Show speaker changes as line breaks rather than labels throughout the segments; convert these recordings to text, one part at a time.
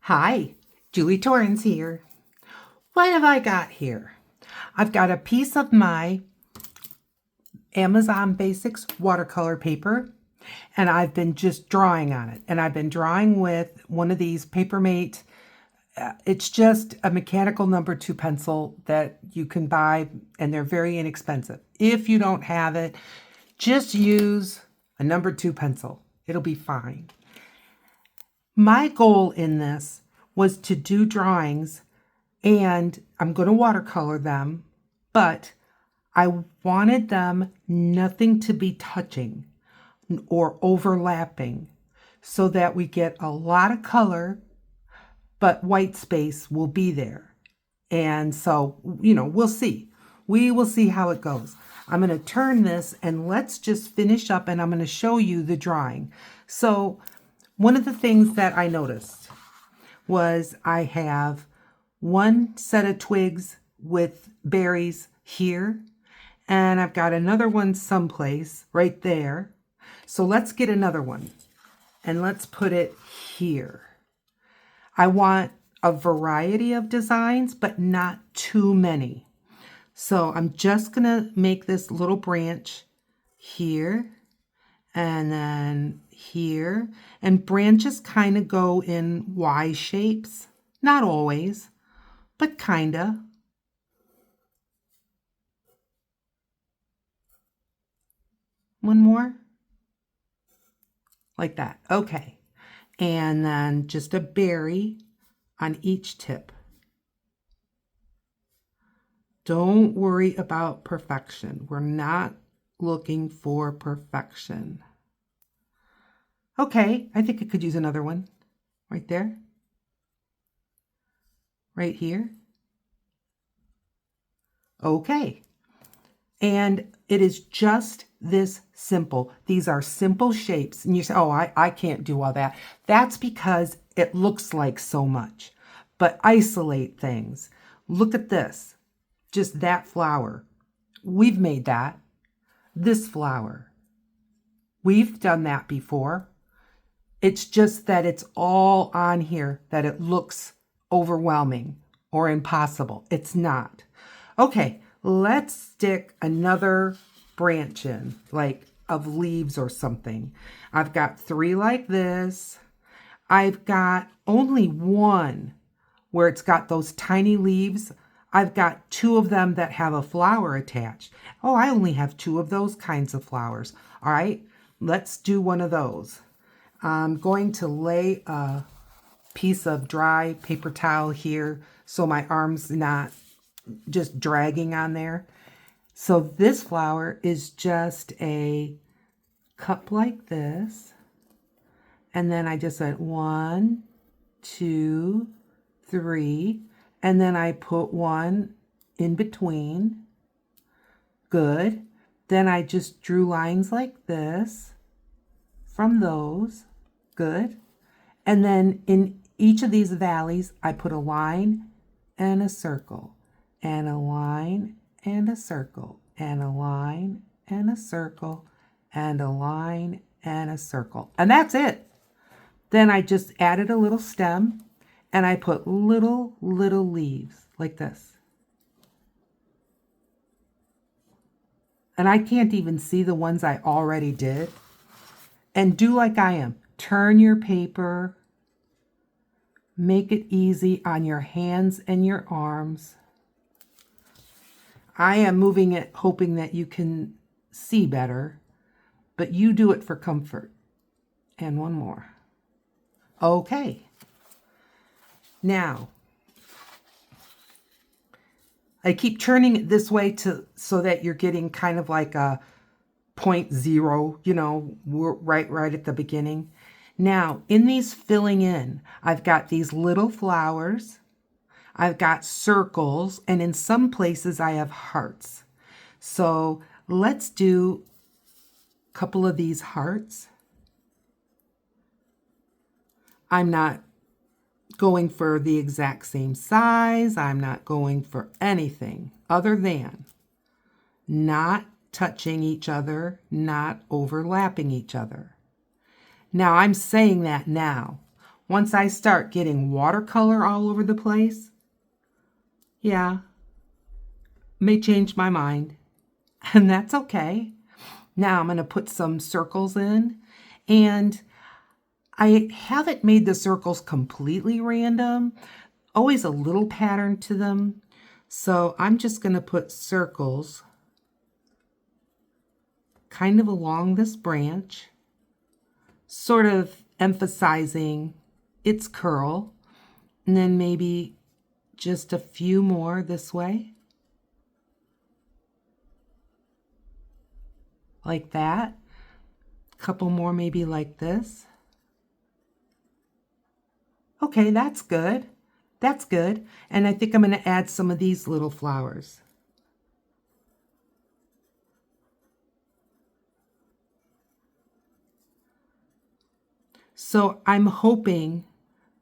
Hi, Julie Torrens here. What have I got here? I've got a piece of my Amazon Basics watercolor paper, and I've been just drawing on it. And I've been drawing with one of these Papermate. It's just a mechanical number 2 pencil that you can buy, and they're very inexpensive. If you don't have it, just use a number 2 pencil. It'll be fine. My goal in this was to do drawings, and I'm going to watercolor them, but I wanted them nothing to be touching or overlapping so that we get a lot of color, but white space will be there. And so, we'll see. We will see how it goes. I'm going to turn this and let's just finish up, and I'm going to show you the drawing. So one of the things that I noticed was I have one set of twigs with berries here, and I've got another one someplace right there. So let's get another one and let's put it here. I want a variety of designs, but not too many. So I'm just gonna make this little branch here and then here, and branches kind of go in Y shapes, not always, but kinda. One more, like that. Okay, and then just a berry on each tip. Don't worry about perfection. We're not looking for perfection. Okay, I think I could use another one right there, right here. Okay, and it is just this simple. These are simple shapes, and you say, oh, I can't do all that. That's because it looks like so much. But isolate things. Look at this, just that flower. We've made that. This flower, we've done that before. It's just that it's all on here that it looks overwhelming or impossible. It's not. Okay, let's stick another branch in, like of leaves or something. I've got 3 like this. I've got only one where it's got those tiny leaves. I've got 2 of them that have a flower attached. Oh, I only have 2 of those kinds of flowers. All right, let's do one of those. I'm going to lay a piece of dry paper towel here so my arm's not just dragging on there. So this flower is just a cup like this. And then I just went 1, 2, 3. And then I put one in between. Good. Then I just drew lines like this from those. Good. And then in each of these valleys, I put a line and a circle, and a line and a circle, and a line and a circle, and a line and a circle. And that's it. Then I just added a little stem, and I put little leaves like this. And I can't even see the ones I already did. And do like I am. Turn your paper. Make it easy on your hands and your arms. I am moving it hoping that you can see better, but you do it for comfort. And one more. Okay. Now, I keep turning it this way so that you're getting kind of like a 0.0, we're right at the beginning. Now, in these filling in, I've got these little flowers, I've got circles, and in some places I have hearts. So let's do a couple of these hearts. I'm not going for the exact same size. I'm not going for anything other than not touching each other, not overlapping each other. Now, I'm saying that now. once I start getting watercolor all over the place, yeah, may change my mind. And that's okay. Now I'm going to put some circles in, and I haven't made the circles completely random, always a little pattern to them. So I'm just going to put circles kind of along this branch, sort of emphasizing its curl, and then maybe just a few more this way, like that. A couple more maybe like this. Okay, that's good. That's good. And I think I'm going to add some of these little flowers. So I'm hoping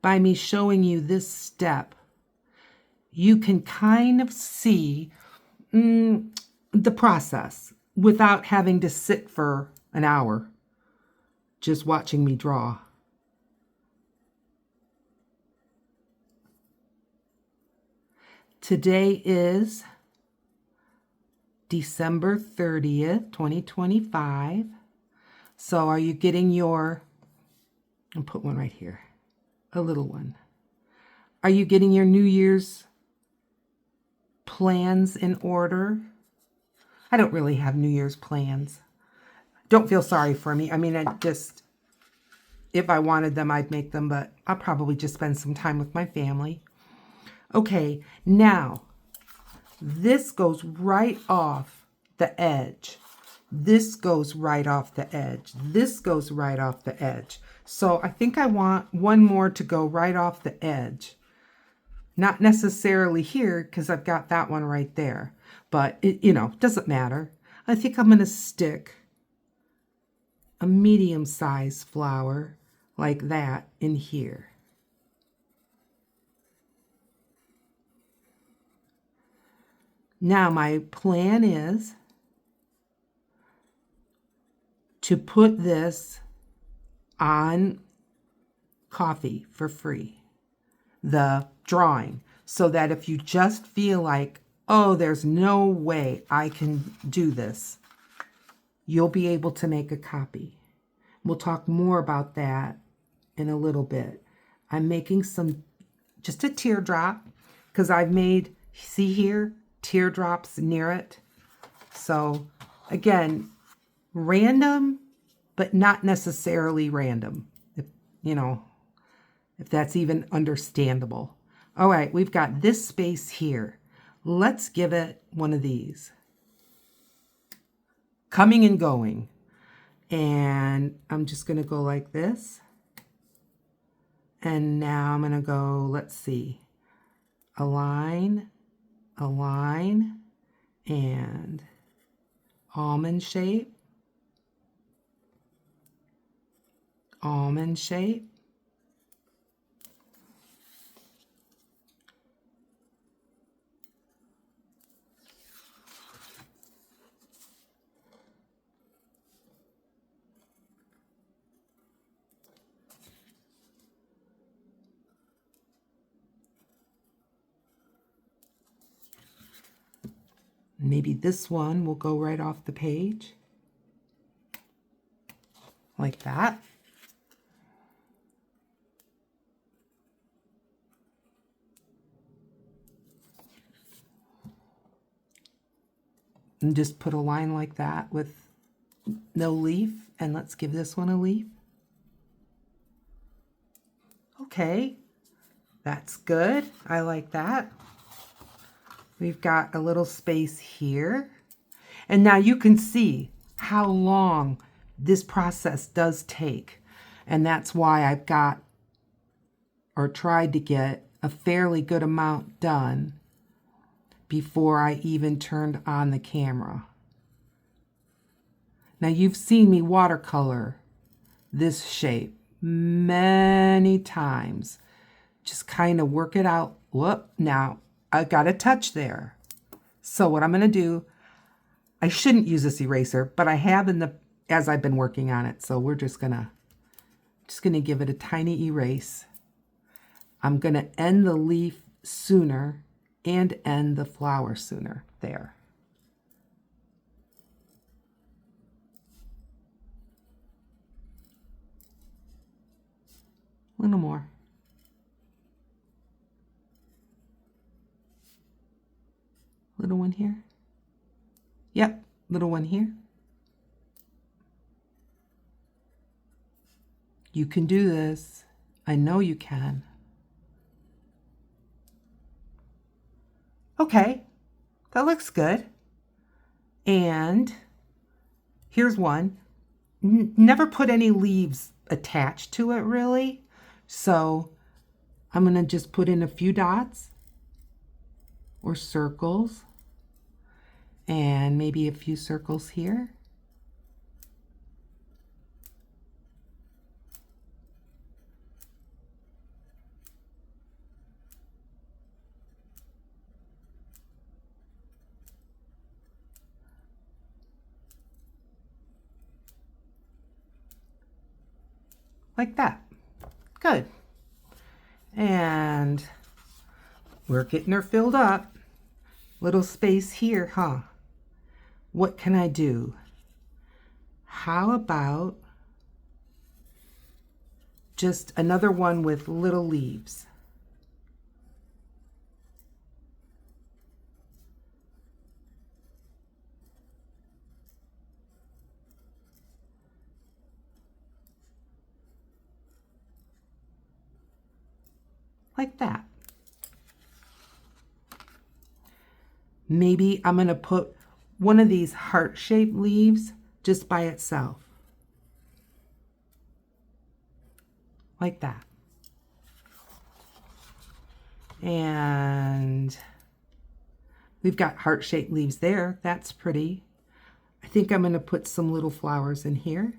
by me showing you this step, you can kind of see the process without having to sit for an hour just watching me draw. Today is December 30th, 2025. So are you getting your, I'll put one right here, a little one. Are you getting your New Year's plans in order? I don't really have New Year's plans. Don't feel sorry for me. I mean, if I wanted them, I'd make them, but I'll probably just spend some time with my family. Okay, now this goes right off the edge. This goes right off the edge. This goes right off the edge. So I think I want one more to go right off the edge. Not necessarily here because I've got that one right there. But it, doesn't matter. I think I'm going to stick a medium-sized flower like that in here. Now my plan is to put this on Coffee for free, the drawing, so that if you just feel like, oh, there's no way I can do this, you'll be able to make a copy. We'll talk more about that in a little bit. I'm making just a teardrop, because I've made, see here, teardrops near it. So again, random, but not necessarily random, if that's even understandable. All right, we've got this space here. Let's give it one of these. Coming and going. And I'm just going to go like this. And now I'm going to go, let's see, a line, and almond shape, almond shape, maybe this one will go right off the page, like that. And just put a line like that with no leaf, and let's give this one a leaf. Okay, that's good. I like that. We've got a little space here. And now you can see how long this process does take. And that's why I've got, or tried to get, a fairly good amount done before I even turned on the camera. Now you've seen me watercolor this shape many times. Just kind of work it out. Whoop, now I've got a touch there. So what I'm going to do, I shouldn't use this eraser, but I have as I've been working on it. So we're just going to give it a tiny erase. I'm going to end the leaf sooner and end the flower sooner. There. A little more. Little one here. Yep, little one here. You can do this. I know you can. Okay, that looks good. And here's one. Never put any leaves attached to it really. So I'm going to just put in a few dots or circles and maybe a few circles here. Like that. Good. And we're getting her filled up. Little space here, huh? What can I do? How about just another one with little leaves? Like that. Maybe I'm going to put one of these heart-shaped leaves just by itself. Like that. And we've got heart-shaped leaves there. That's pretty. I think I'm going to put some little flowers in here.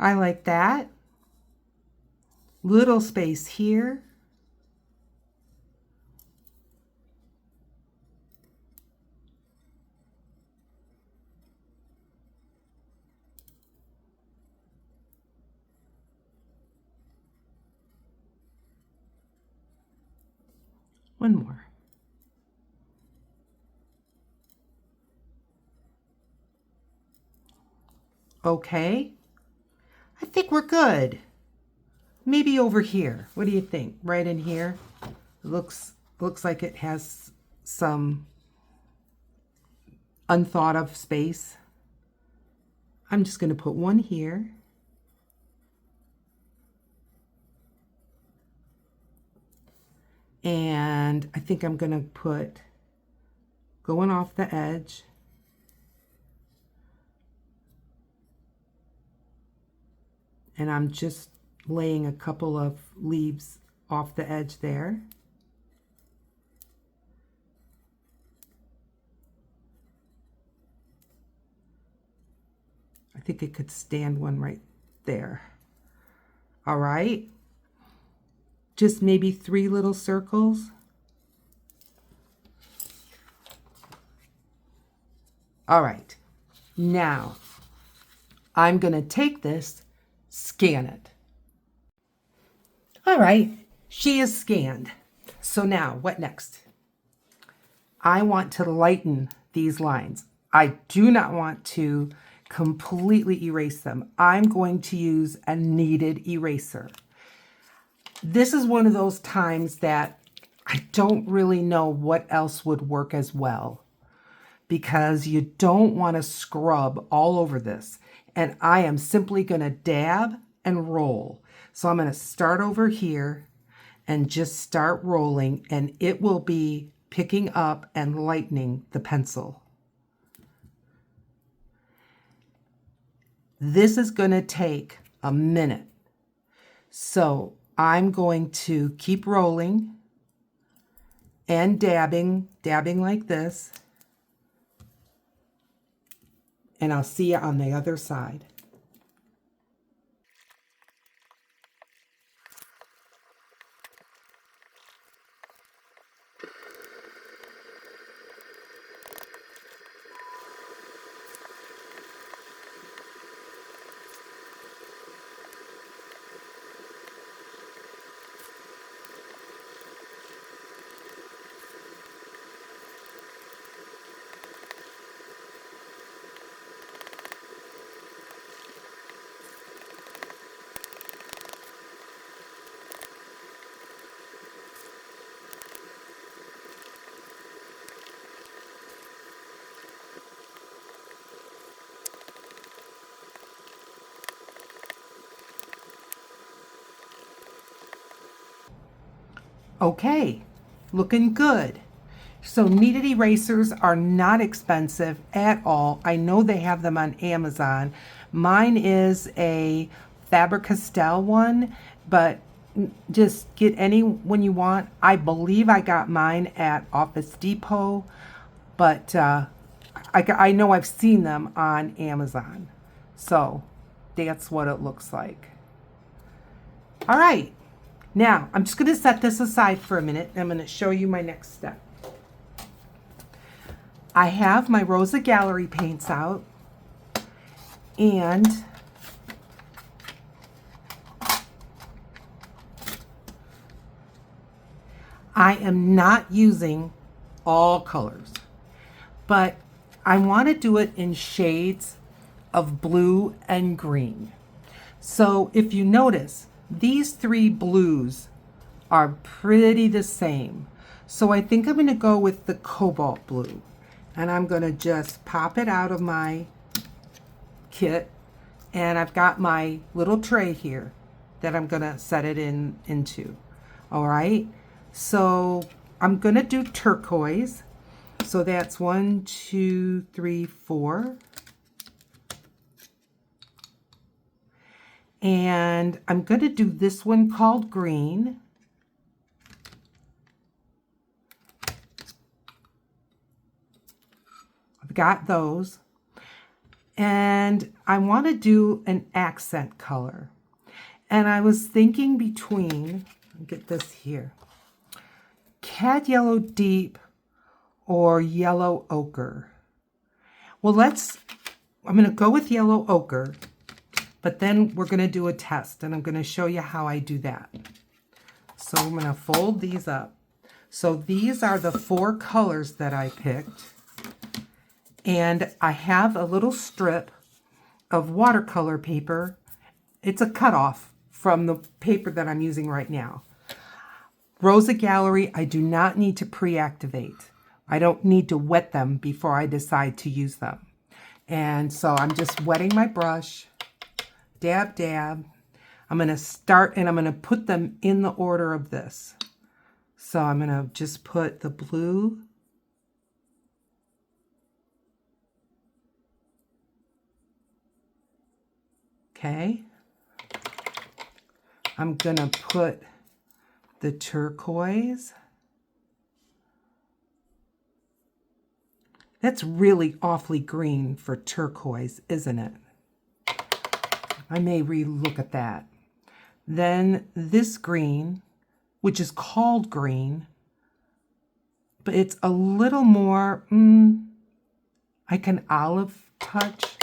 I like that. Little space here. One more. Okay. I think we're good. Maybe over here. What do you think? Right in here. Looks like it has some unthought of space. I'm just going to put one here. And I think I'm going to put, going off the edge, and I'm just laying a couple of leaves off the edge there. I think it could stand one right there. All right. Just maybe 3 little circles. All right. Now, I'm going to take this, scan it. All right. She is scanned. So now, what next? I want to lighten these lines. I do not want to completely erase them. I'm going to use a kneaded eraser. This is one of those times that I don't really know what else would work as well, because you don't want to scrub all over this. And I am simply going to dab and roll. So I'm going to start over here and just start rolling, and it will be picking up and lightening the pencil. This is going to take a minute. So I'm going to keep rolling and dabbing like this. and I'll see you on the other side. Okay, looking good. So kneaded erasers are not expensive at all. I know they have them on Amazon. Mine is a Faber-Castell one, but just get any one you want. I believe I got mine at Office Depot, but I know I've seen them on Amazon. So that's what it looks like. All right. Now, I'm just going to set this aside for a minute. I'm going to show you my next step. I have my Rosa Gallery paints out, and I am not using all colors, but I want to do it in shades of blue and green. So if you notice, these three blues are pretty the same. So I think I'm going to go with the cobalt blue. And I'm going to just pop it out of my kit. And I've got my little tray here that I'm going to set it into. All right. So I'm going to do turquoise. So that's 1, 2, 3, 4. And I'm going to do this one called green. I've got those. And I want to do an accent color. And I was thinking between, get this here, Cad Yellow Deep or Yellow Ochre. Well, I'm going to go with Yellow Ochre. But then we're going to do a test, and I'm going to show you how I do that. So I'm going to fold these up. So these are the 4 colors that I picked. And I have a little strip of watercolor paper. It's a cutoff from the paper that I'm using right now. Rosa Gallery, I do not need to pre-activate. I don't need to wet them before I decide to use them. And so I'm just wetting my brush. Dab, dab. I'm going to start and I'm going to put them in the order of this. So I'm going to just put the blue. Okay. I'm going to put the turquoise. That's really awfully green for turquoise, isn't it? I may re-look at that. Then this green, which is called green, but it's a little more, like an olive touch.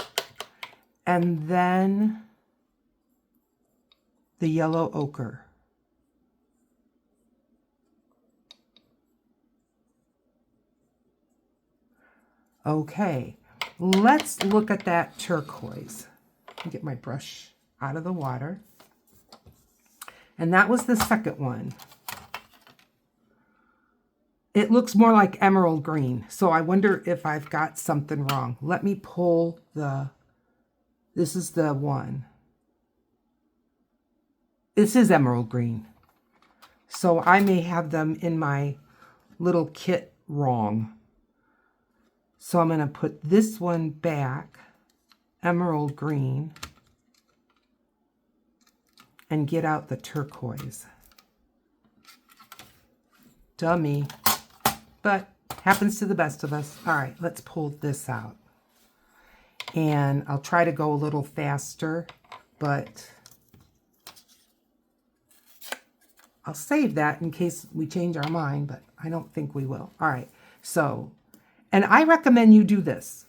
And then the yellow ochre. Okay, let's look at that turquoise. Get my brush out of the water. And that was the second one. It looks more like emerald green, so I wonder if I've got something wrong. Let me pull this is the one. This is emerald green. So I may have them in my little kit wrong. So I'm going to put this one back, emerald green, and get out the turquoise. Dummy, but happens to the best of us. All right, let's pull this out. And I'll try to go a little faster, but I'll save that in case we change our mind, but I don't think we will. All right, so, and I recommend you do this.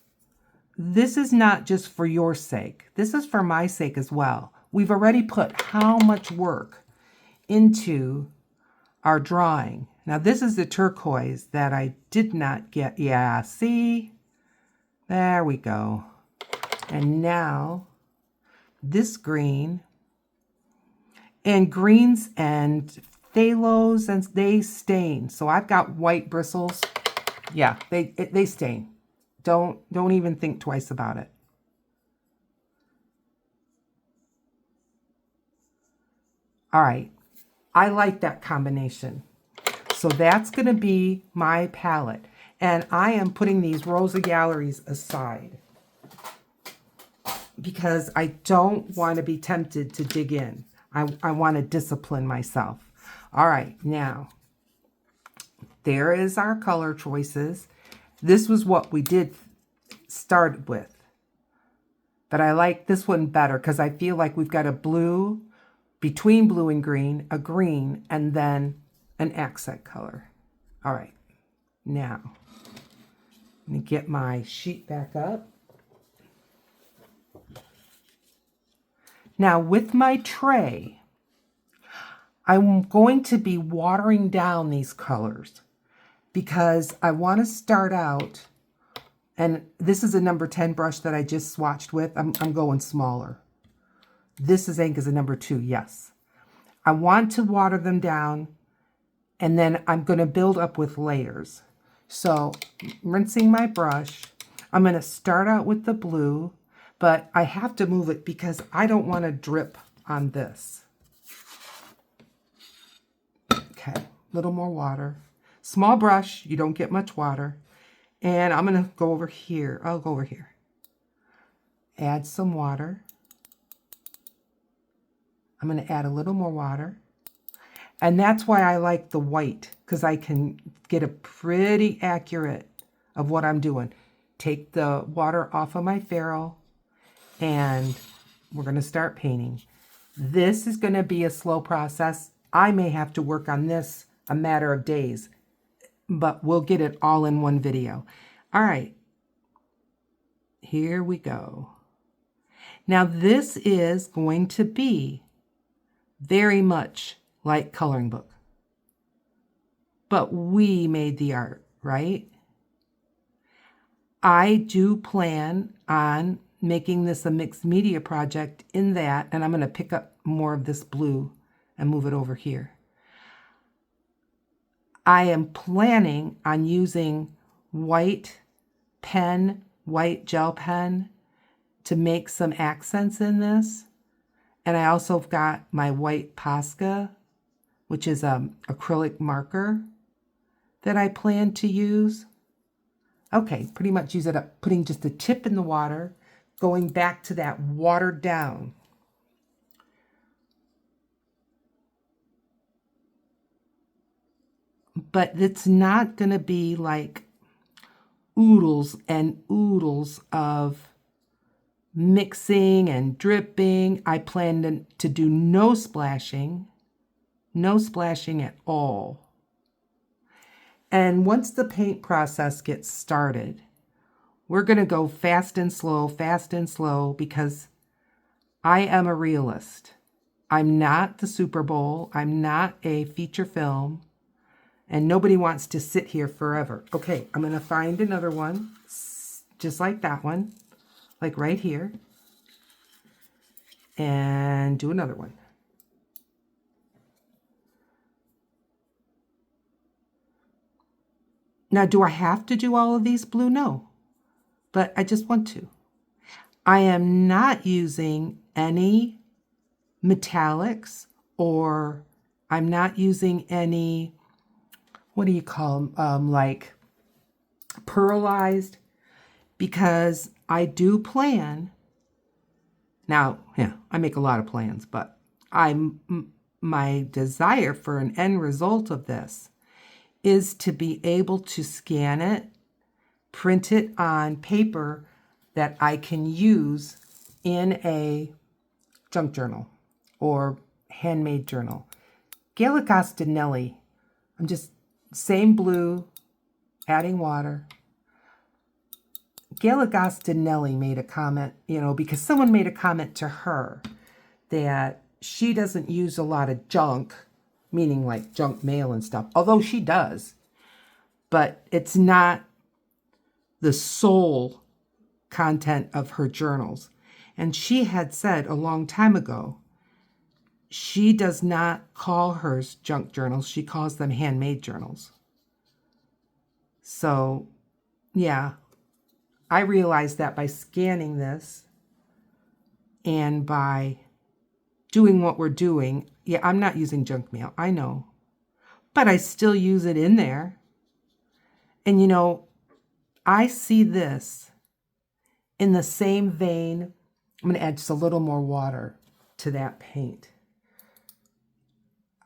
This is not just for your sake. This is for my sake as well. We've already put how much work into our drawing. Now, this is the turquoise that I did not get. Yeah, see? There we go. And now, this green, and greens and phthalos, and they stain. So I've got white bristles. Yeah, they stain. Don't even think twice about it. All right, I like that combination. So that's going to be my palette. And I am putting these Rosa Galleries aside because I don't want to be tempted to dig in. I want to discipline myself. All right, now, there is our color choices. This was what we did start with. But I like this one better because I feel like we've got a blue, between blue and green, a green, and then an accent color. All right, now, let me get my sheet back up. Now, with my tray, I'm going to be watering down these colors because I want to start out, and this is a number 10 brush that I just swatched with. I'm going smaller. This is ink is a number 2, yes. I want to water them down, and then I'm going to build up with layers. So, rinsing my brush, I'm going to start out with the blue, but I have to move it because I don't want to drip on this. Okay, a little more water. Small brush, you don't get much water. And I'm going to go over here. I'll go over here. Add some water. I'm going to add a little more water. And that's why I like the white, because I can get a pretty accurate of what I'm doing. Take the water off of my ferrule, and we're going to start painting. This is going to be a slow process. I may have to work on this a matter of days, but we'll get it all in one video. All right, here we go. Now this is going to be very much like coloring book, but we made the art, right? I do plan on making this a mixed media project in that, and I'm going to pick up more of this blue and move it over here. I am planning on using white pen, white gel pen to make some accents in this. And I also have got my white Posca, which is an acrylic marker that I plan to use. Okay, pretty much use it up, putting just a tip in the water, going back to that watered down. But it's not going to be like oodles and oodles of mixing and dripping. I plan to do no splashing at all. And once the paint process gets started, we're going to go fast and slow, because I am a realist. I'm not the Super Bowl. I'm not a feature film. And nobody wants to sit here forever. Okay, I'm going to find another one, just like that one, like right here. And do another one. Now, do I have to do all of these blue? No, but I just want to. I am not using any metallics, or I'm not using any, what do you call them, like pearlized, because I do plan. Now, yeah, I make a lot of plans, but my desire for an end result of this is to be able to scan it, print it on paper that I can use in a junk journal or handmade journal. Galligastinelli. I'm just same blue, adding water. Galligastinelli made a comment, because someone made a comment to her that she doesn't use a lot of junk, meaning like junk mail and stuff, although she does, but it's not the sole content of her journals. And she had said a long time ago, she does not call hers junk journals. She calls them handmade journals. So, yeah, I realized that by scanning this and by doing what we're doing. Yeah, I'm not using junk mail, I know, but I still use it in there. And I see this in the same vein. I'm going to add just a little more water to that paint.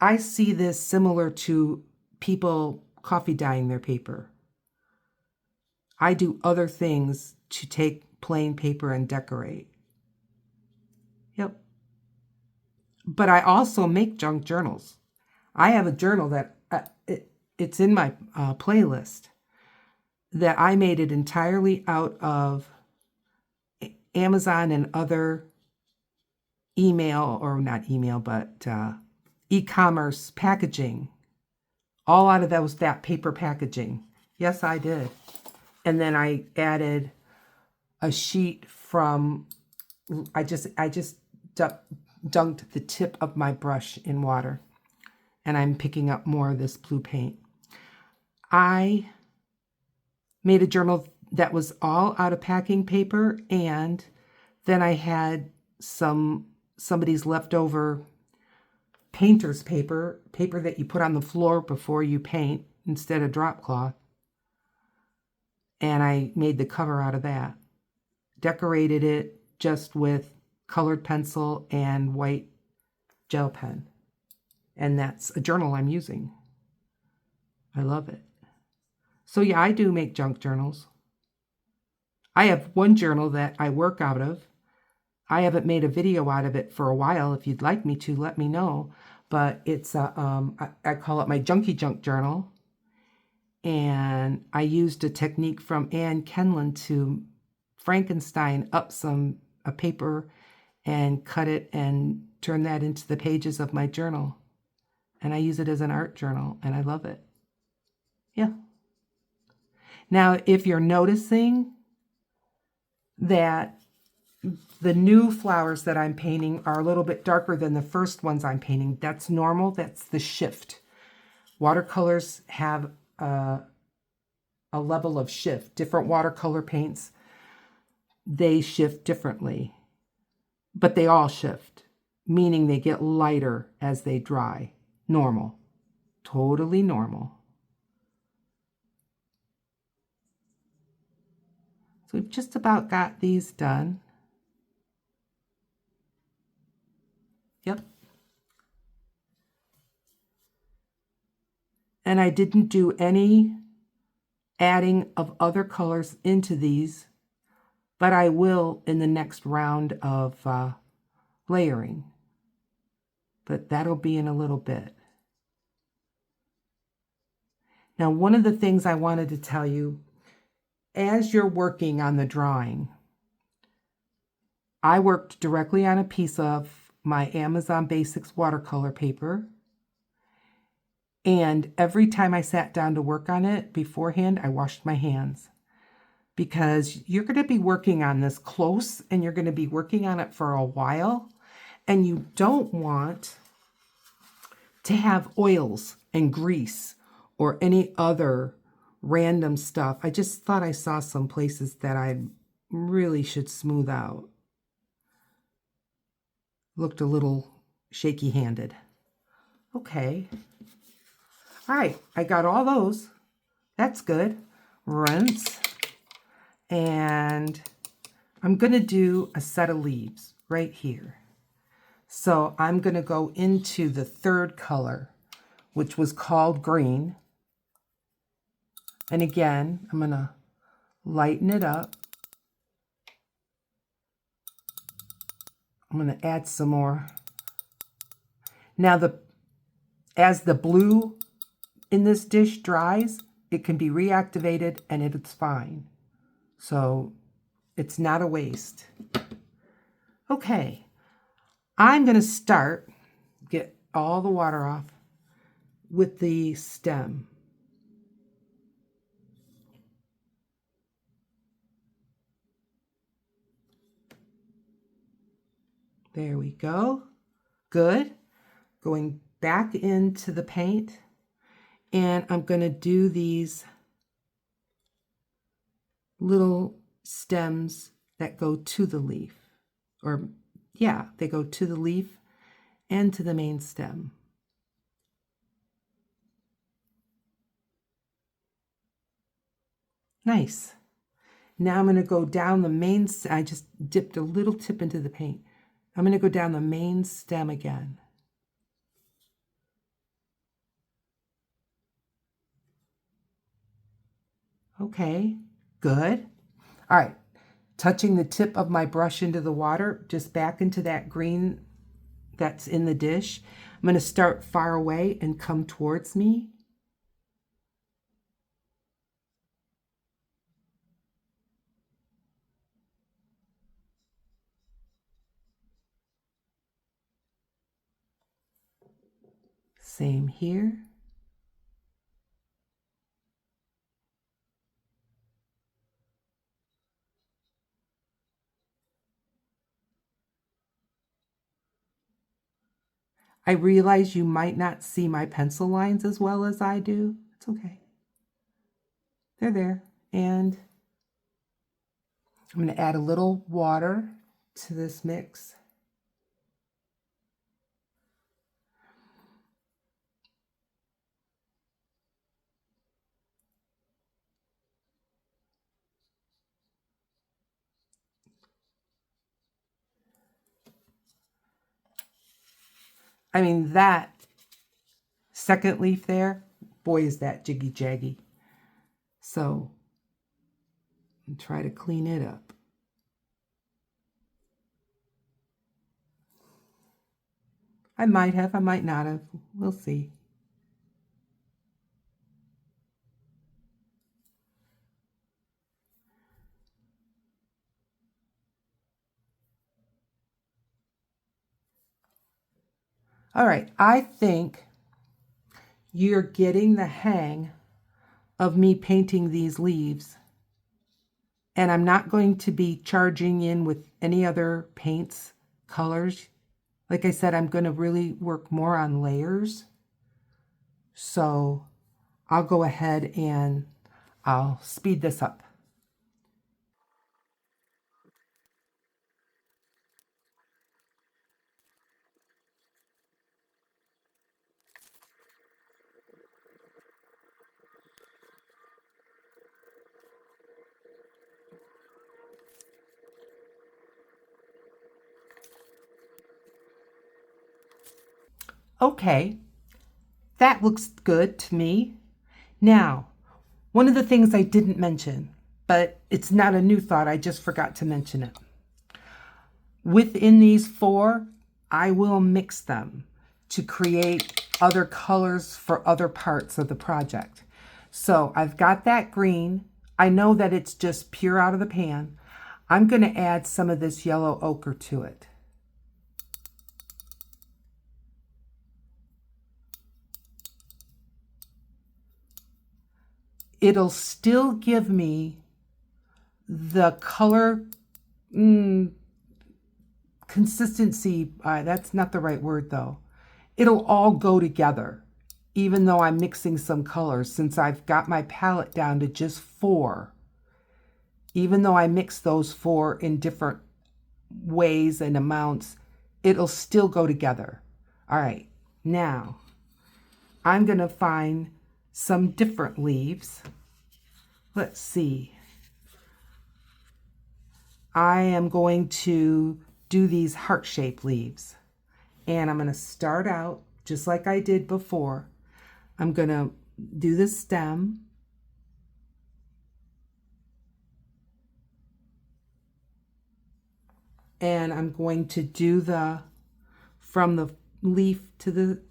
I see this similar to people coffee dyeing their paper. I do other things to take plain paper and decorate. Yep. But I also make junk journals. I have a journal that it's in my playlist that I made it entirely out of Amazon and other email, or not email, but e-commerce packaging. All out of that paper packaging. Yes, I did. And then I added a sheet from, I just dunked the tip of my brush in water, and I'm picking up more of this blue paint. I made a journal that was all out of packing paper, and then I had somebody's leftover painter's paper that you put on the floor before you paint instead of drop cloth, and I made the cover out of that. Decorated it just with colored pencil and white gel pen. And that's a journal I'm using. I love it. So yeah, I do make junk journals. I have one journal that I work out of. I haven't made a video out of it for a while. If you'd like me to, let me know. But it's I call it my junky junk journal. And I used a technique from Anne Kenlin to Frankenstein up a paper and cut it and turn that into the pages of my journal. And I use it as an art journal, and I love it. Yeah. Now, if you're noticing that the new flowers that I'm painting are a little bit darker than the first ones I'm painting, that's normal. That's the shift. Watercolors have a level of shift. Different watercolor paints, they shift differently, but they all shift, meaning they get lighter as they dry. Normal. Totally normal. So we've just about got these done. Yep. And I didn't do any adding of other colors into these, but I will in the next round of layering. But that'll be in a little bit. Now, one of the things I wanted to tell you, as you're working on the drawing, I worked directly on a piece of my Amazon Basics watercolor paper. And every time I sat down to work on it beforehand, I washed my hands. Because you're going to be working on this close, and you're going to be working on it for a while. And you don't want to have oils and grease or any other random stuff. I just thought I saw some places that I really should smooth out. Looked a little shaky-handed. Okay. All right, I got all those. That's good. Rinse. And I'm going to do a set of leaves right here. So I'm going to go into the third color, which was called green. And again, I'm going to lighten it up. I'm going to add some more. Now, as the blue in this dish dries, it can be reactivated and it's fine. So it's not a waste. Okay, I'm going to start, get all the water off, with the stem. There we go. Good. Going back into the paint, and I'm going to do these little stems that go to the leaf. Or, yeah, they go to the leaf and to the main stem. Nice. Now I'm going to go down the main, I just dipped a little tip into the paint. I'm going to go down the main stem again. Okay, good. All right, touching the tip of my brush into the water, just back into that green that's in the dish. I'm going to start far away and come towards me. Same here. I realize you might not see my pencil lines as well as I do. It's okay. They're there. And I'm going to add a little water to this mix. I mean, that second leaf there, boy, is that jiggy jaggy. So try to clean it up. I might have, I might not have. We'll see. All right, I think you're getting the hang of me painting these leaves. And I'm not going to be charging in with any other paints, colors. Like I said, I'm going to really work more on layers. So I'll go ahead and I'll speed this up. Okay, that looks good to me. Now, one of the things I didn't mention, but it's not a new thought, I just forgot to mention it. Within these four, I will mix them to create other colors for other parts of the project. So I've got that green. I know that it's just pure out of the pan. I'm going to add some of this yellow ochre to it. It'll still give me the color consistency. That's not the right word though. It'll all go together, even though I'm mixing some colors, since I've got my palette down to just 4. Even though I mix those 4 in different ways and amounts, it'll still go together. All right, now I'm going to find some different leaves. Let's see. I am going to do these heart-shaped leaves. And I'm going to start out just like I did before. I'm going to do the stem. And I'm going to do from the leaf to the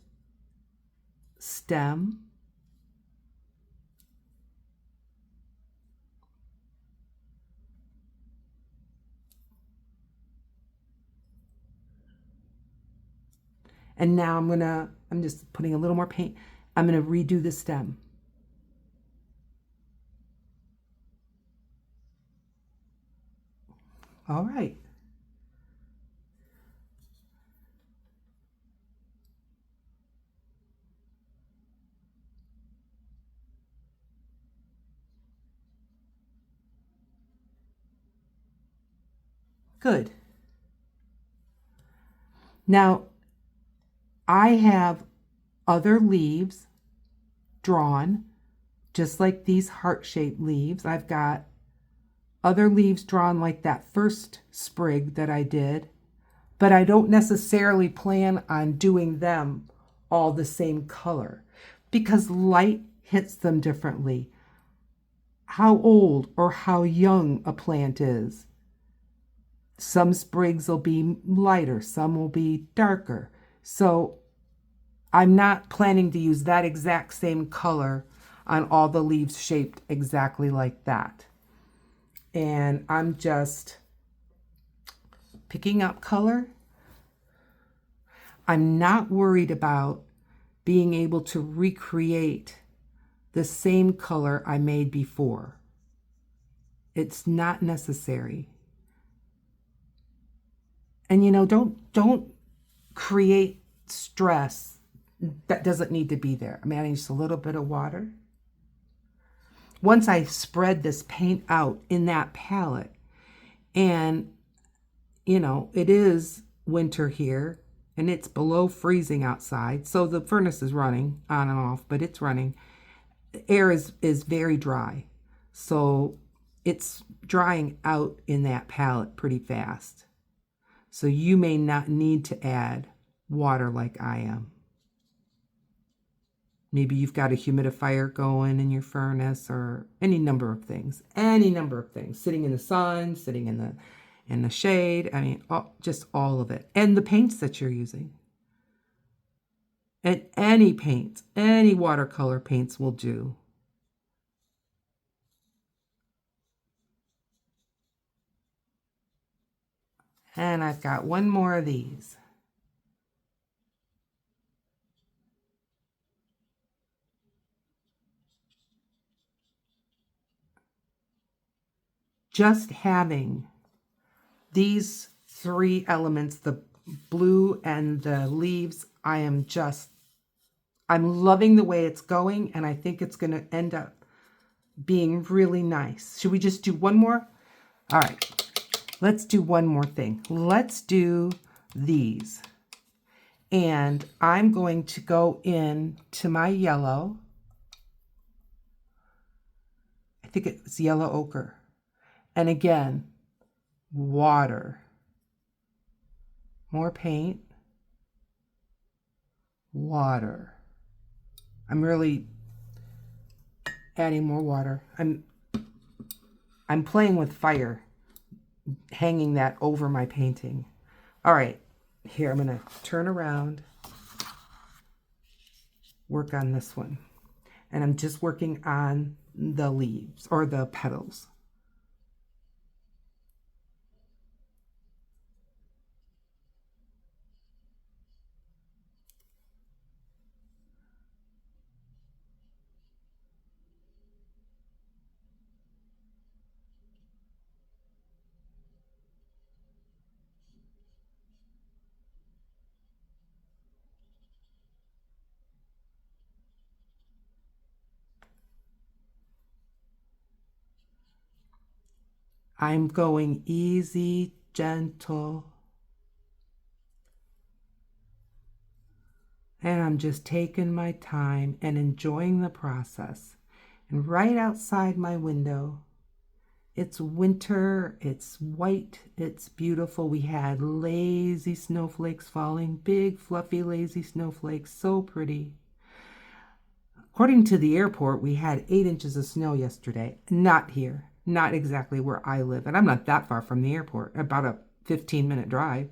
stem. And now I'm just putting a little more paint. I'm gonna redo the stem. All right. Good. Now, I have other leaves drawn, just like these heart-shaped leaves. I've got other leaves drawn like that first sprig that I did, but I don't necessarily plan on doing them all the same color because light hits them differently. How old or how young a plant is. Some sprigs will be lighter, some will be darker. So I'm not planning to use that exact same color on all the leaves shaped exactly like that. And I'm just picking up color. I'm not worried about being able to recreate the same color I made before. It's not necessary. And don't create stress that doesn't need to be there. I'm adding just a little bit of water. Once I spread this paint out in that palette, and it is winter here and it's below freezing outside, so the furnace is running on and off, but it's running. The air is very dry, so it's drying out in that palette pretty fast. So you may not need to add water like I am. Maybe you've got a humidifier going in your furnace, or any number of things, sitting in the sun, sitting in the shade. I mean, just all of it. And the paints that you're using. And any paints, any watercolor paints will do. And I've got one more of these. Just having these three elements, the blue and the leaves, I'm loving the way it's going, and I think it's going to end up being really nice. Should we just do one more? All right. Let's do one more thing. Let's do these. And I'm going to go in to my yellow. I think it's yellow ochre. And again, water. More paint. Water. I'm really adding more water. I'm playing with fire, hanging that over my painting. All right, here I'm going to turn around, work on this one. And I'm just working on the leaves or the petals. I'm going easy, gentle. And I'm just taking my time and enjoying the process. And right outside my window, it's winter, it's white, it's beautiful. We had lazy snowflakes falling, big, fluffy, lazy snowflakes, so pretty. According to the airport, we had 8 inches of snow yesterday. Not here. Not exactly where I live. And I'm not that far from the airport. About 15-minute drive.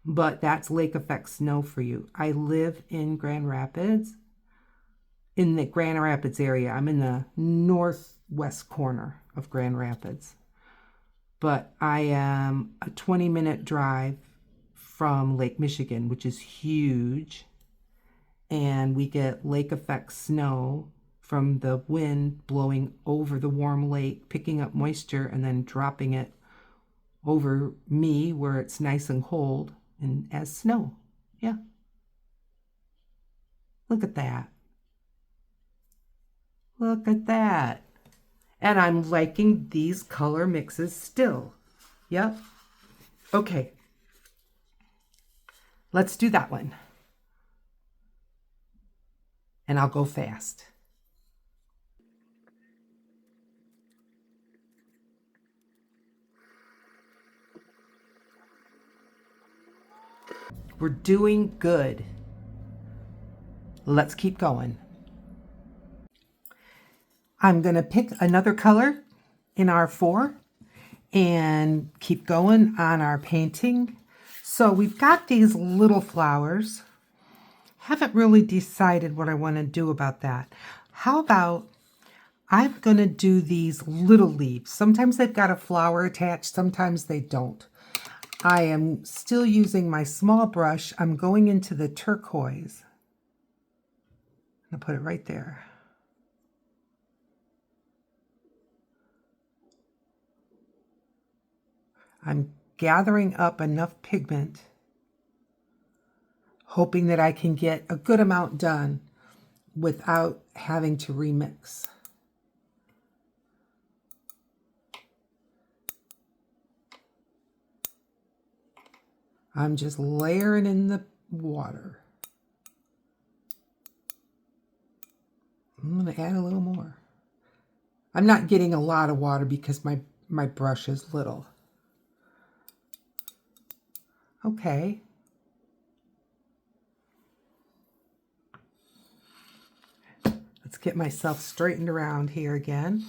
But that's lake effect snow for you. I live in Grand Rapids, in the Grand Rapids area. I'm in the northwest corner of Grand Rapids. But I am a 20-minute drive from Lake Michigan, which is huge. And we get lake effect snow from the wind blowing over the warm lake, picking up moisture and then dropping it over me where it's nice and cold and as snow. Yeah. Look at that. Look at that. And I'm liking these color mixes still. Yep. Okay. Let's do that one. And I'll go fast. We're doing good. Let's keep going. I'm going to pick another color in R4 and keep going on our painting. So we've got these little flowers. Haven't really decided what I want to do about that. How about I'm going to do these little leaves. Sometimes they've got a flower attached, sometimes they don't. I am still using my small brush. I'm going into the turquoise. I'm going to put it right there. I'm gathering up enough pigment, hoping that I can get a good amount done without having to remix. I'm just layering in the water. I'm going to add a little more. I'm not getting a lot of water because my brush is little. Okay. Let's get myself straightened around here again.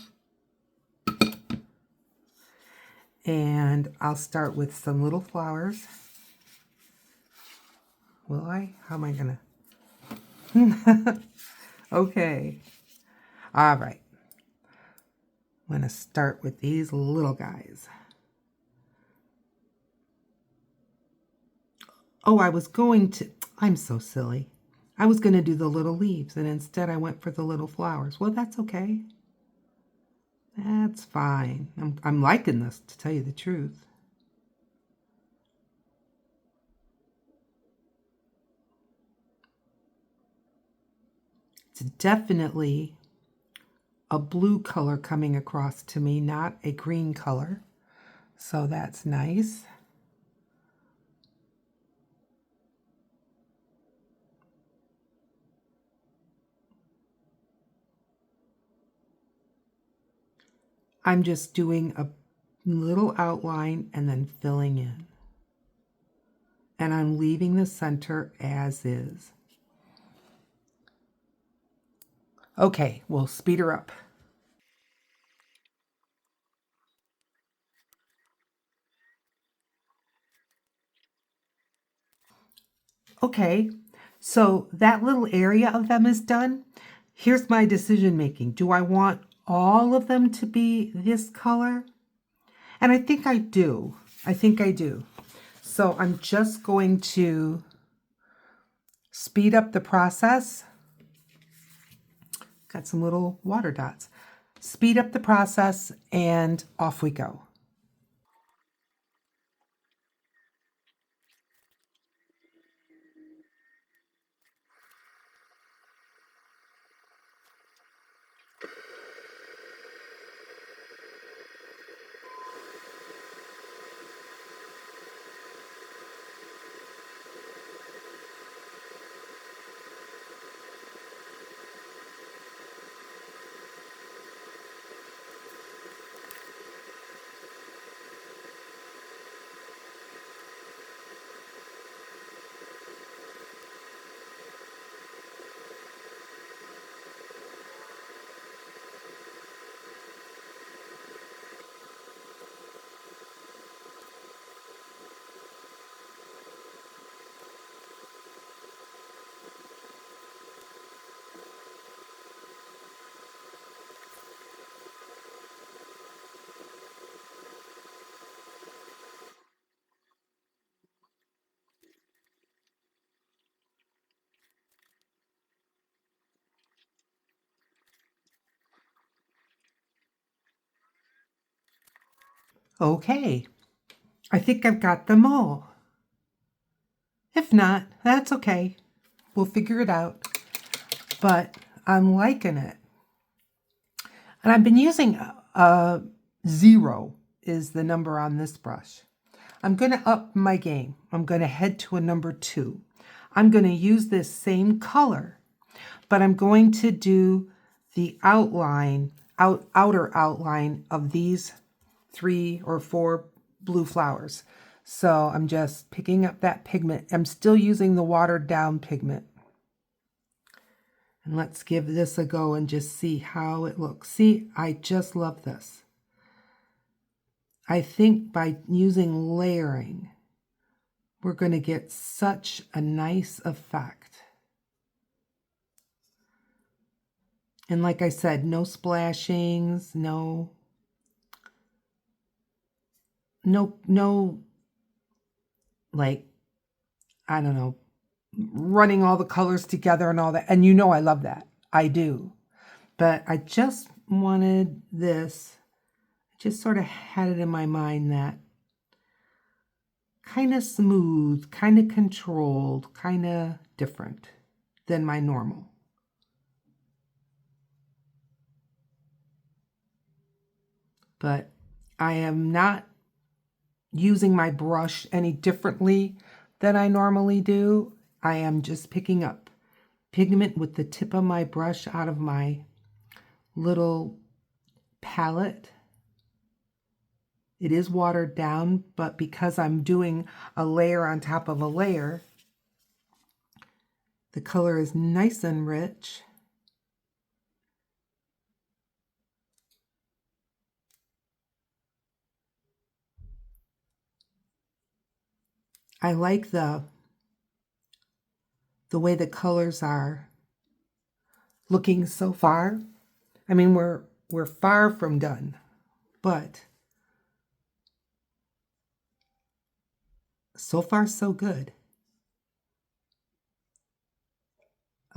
And I'll start with some little flowers. Will I? How am I gonna? Okay. All right. I'm gonna start with these little guys. Oh, I'm so silly. I was gonna do the little leaves and instead I went for the little flowers. Well, that's okay. That's fine. I'm liking this, to tell you the truth. It's definitely a blue color coming across to me, not a green color. So that's nice. I'm just doing a little outline and then filling in. And I'm leaving the center as is. Okay, we'll speed her up. Okay, so that little area of them is done. Here's my decision making. Do I want all of them to be this color? And I think I do. I think I do. So I'm just going to speed up the process. Got some little water dots. Speed up the process and off we go. Okay, I think I've got them all. If not, that's okay. We'll figure it out. But I'm liking it. And I've been using 0 is the number on this brush. I'm going to up my game. I'm going to head to a number 2. I'm going to use this same color, but I'm going to do the outline, outer outline of these 3 or 4 blue flowers. So I'm just picking up that pigment. I'm still using the watered down pigment. And let's give this a go and just see how it looks. See, I just love this. I think by using layering, we're going to get such a nice effect. And like I said, no splashings, no, like, I don't know, running all the colors together and all that. And you know I love that. I do. But I just wanted this, just sort of had it in my mind that kind of smooth, kind of controlled, kind of different than my normal. But I am not using my brush any differently than I normally do. I am just picking up pigment with the tip of my brush out of my little palette. It is watered down, but because I'm doing a layer on top of a layer, the color is nice and rich. I like the way the colors are looking so far. I mean, we're far from done, but so far so good.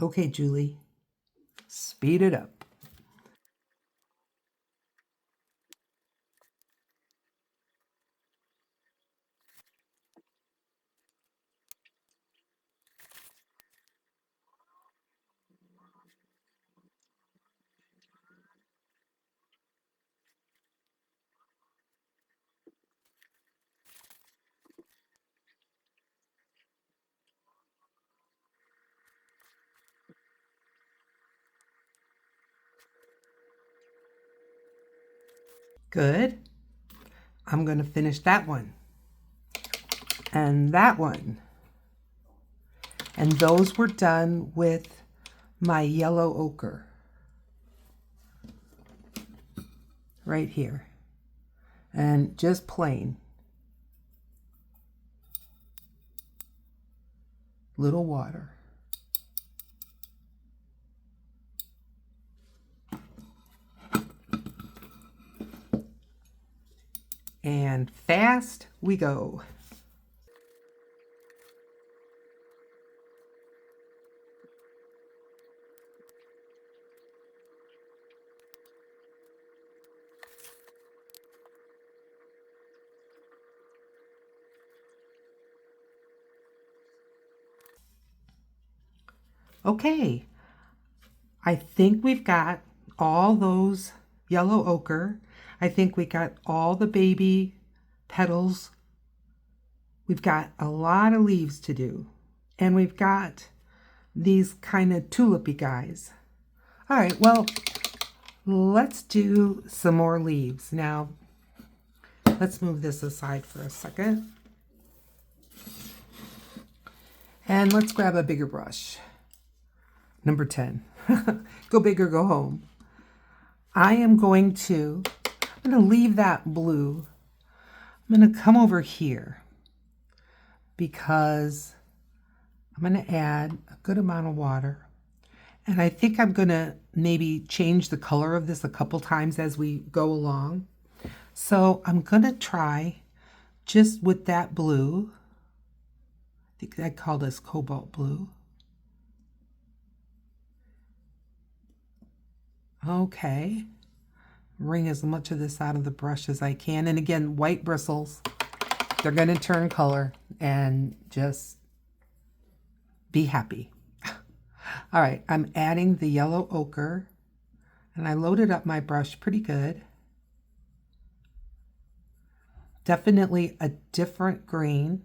Okay, Julie, speed it up. Good. I'm going to finish that one. And that one. And those were done with my yellow ochre. Right here. And just plain. Little water. And fast we go. Okay, I think we've got all those yellow ochre. I think we got all the baby petals. We've got a lot of leaves to do. And we've got these kind of tulipy guys. All right, well, let's do some more leaves. Now, let's move this aside for a second. And let's grab a bigger brush. Number 10. Go big or go home. I'm going to leave that blue. I'm going to come over here because I'm going to add a good amount of water. And I think I'm going to maybe change the color of this a couple times as we go along. So I'm going to try just with that blue. I think I call this cobalt blue. Okay. wring as much of this out of the brush as I can. And again, white bristles, they're going to turn color, and just be happy. All right, I'm adding the yellow ochre, and I loaded up my brush pretty good. Definitely a different green.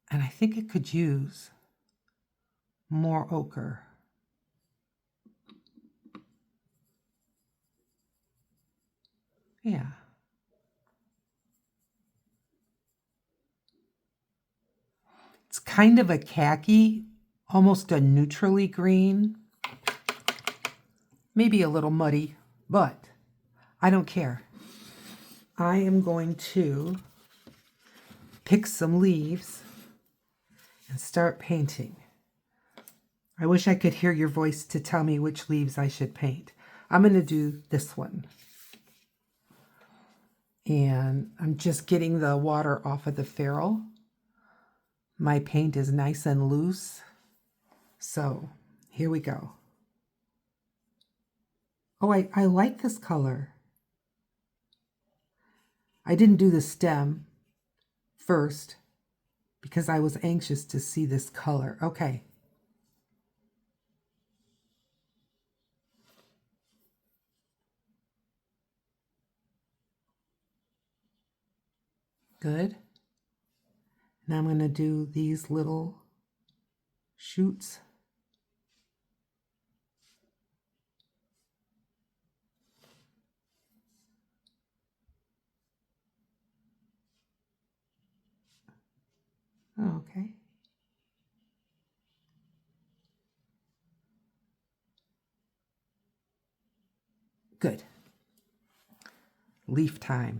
And I think it could use more ochre. Yeah. It's kind of a khaki, almost a neutrally green. Maybe a little muddy, but I don't care. I am going to pick some leaves and start painting. I wish I could hear your voice to tell me which leaves I should paint. I'm going to do this one. And I'm just getting the water off of the ferrule. My paint is nice and loose. So here we go. Oh, I like this color. I didn't do the stem first because I was anxious to see this color. Okay. Good. Now I'm going to do these little shoots. Okay. Good. Leaf time.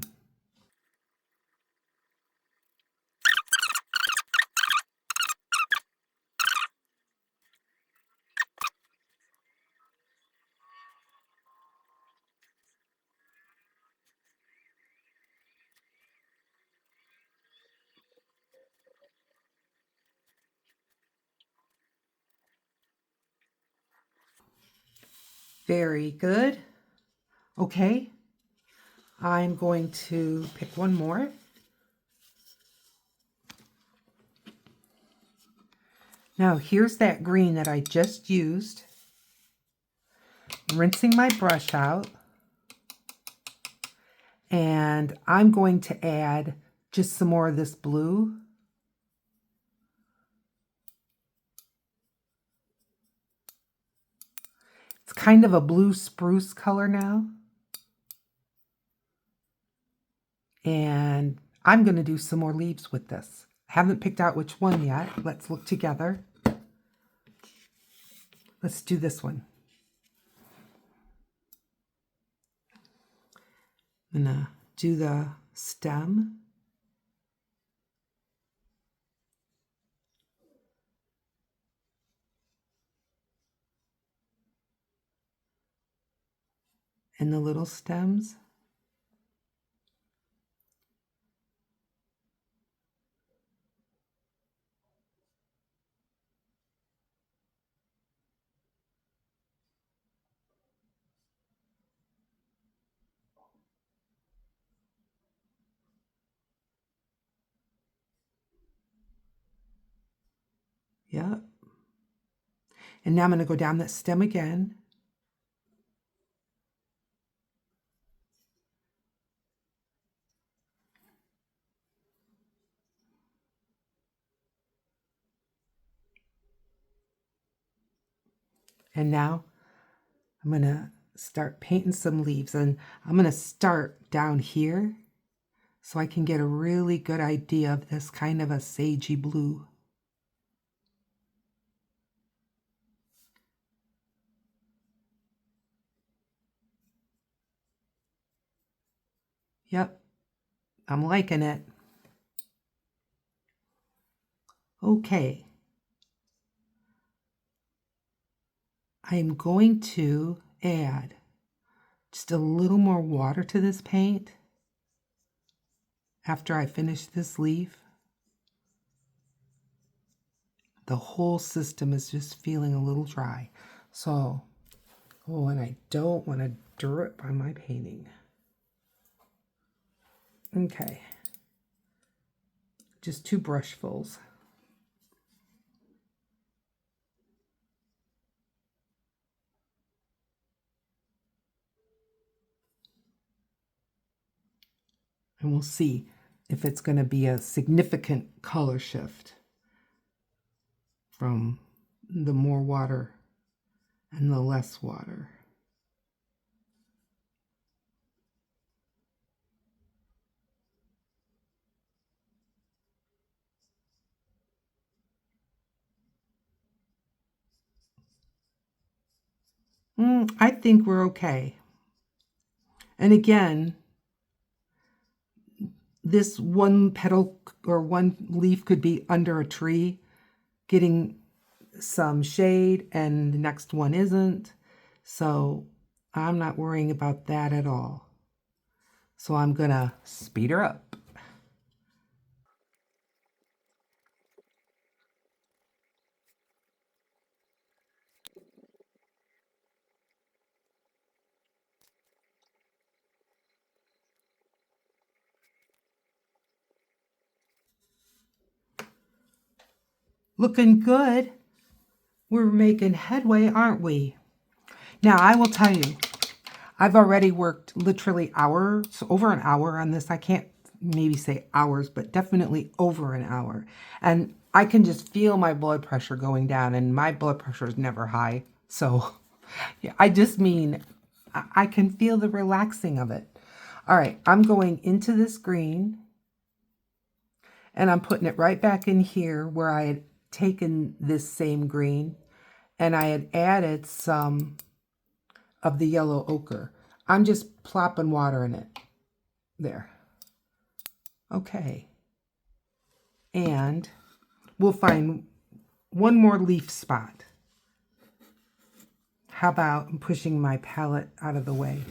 Very good. Okay. I'm going to pick one more. Now here's that green that I just used. Rinsing my brush out. And I'm going to add just some more of this blue. It's kind of a blue spruce color now. And I'm going to do some more leaves with this. I haven't picked out which one yet. Let's look together. Let's do this one. I'm going to do the stem. And the little stems. Yep. And now I'm going to go down that stem again. And now I'm going to start painting some leaves. And I'm going to start down here so I can get a really good idea of this kind of a sagey blue. Yep, I'm liking it. Okay. I'm going to add just a little more water to this paint after I finish this leaf. The whole system is just feeling a little dry. So Oh, and I don't want to drip on my painting. Okay. Just 2 brushfuls. And we'll see if it's going to be a significant color shift from the more water and the less water. I think we're okay. And again, this one petal or one leaf could be under a tree getting some shade and the next one isn't. So I'm not worrying about that at all. So I'm gonna speed her up. Looking good. We're making headway, aren't we? Now, I will tell you, I've already worked literally hours, over an hour on this. I can't maybe say hours, but definitely over an hour. And I can just feel my blood pressure going down, and my blood pressure is never high. So, yeah, I just mean I can feel the relaxing of it. All right, I'm going into this green, and I'm putting it right back in here where I had taken this same green, and I had added some of the yellow ochre. I'm just plopping water in it. There. Okay. And we'll find one more leaf spot. How about pushing my palette out of the way?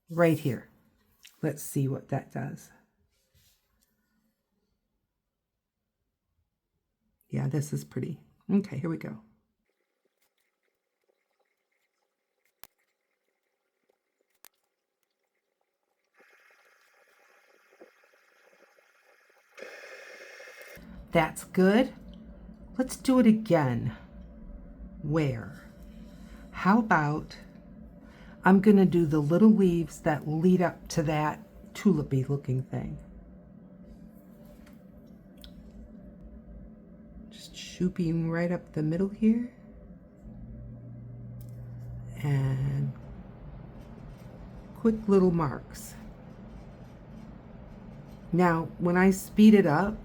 Right here. Let's see what that does. Yeah, this is pretty. Okay, here we go. That's good. Let's do it again. Where? How about I'm going to do the little leaves that lead up to that tulipy looking thing. Just shooping right up the middle here. And quick little marks. Now, when I speed it up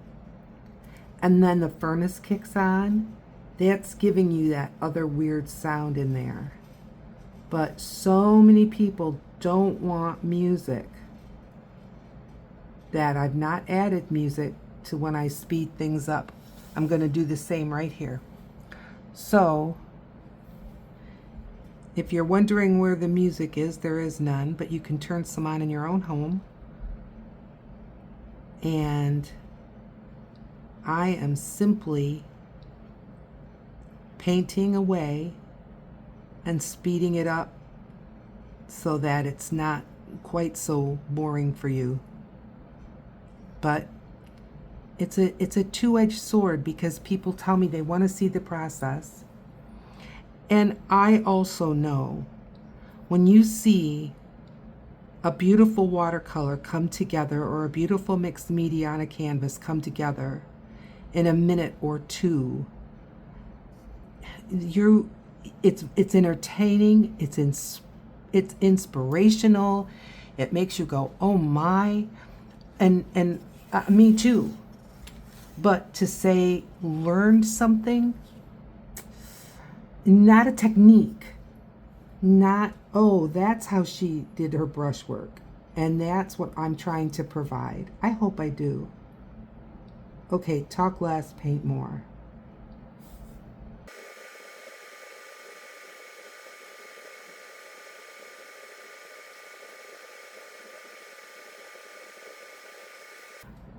and then the furnace kicks on, that's giving you that other weird sound in there. But so many people don't want music that I've not added music to when I speed things up. I'm going to do the same right here. So, if you're wondering where the music is, there is none, but you can turn some on in your own home. And I am simply painting away and speeding it up so that it's not quite so boring for you. But it's a two-edged sword because people tell me they want to see the process. And I also know when you see a beautiful watercolor come together or a beautiful mixed media on a canvas come together in a minute or two, it's entertaining, it's inspirational, it makes you go, oh my, and me too. But to say learned something, not a technique, not, oh, that's how she did her brushwork, and that's what I'm trying to provide. I hope I do. Okay, talk less, paint more.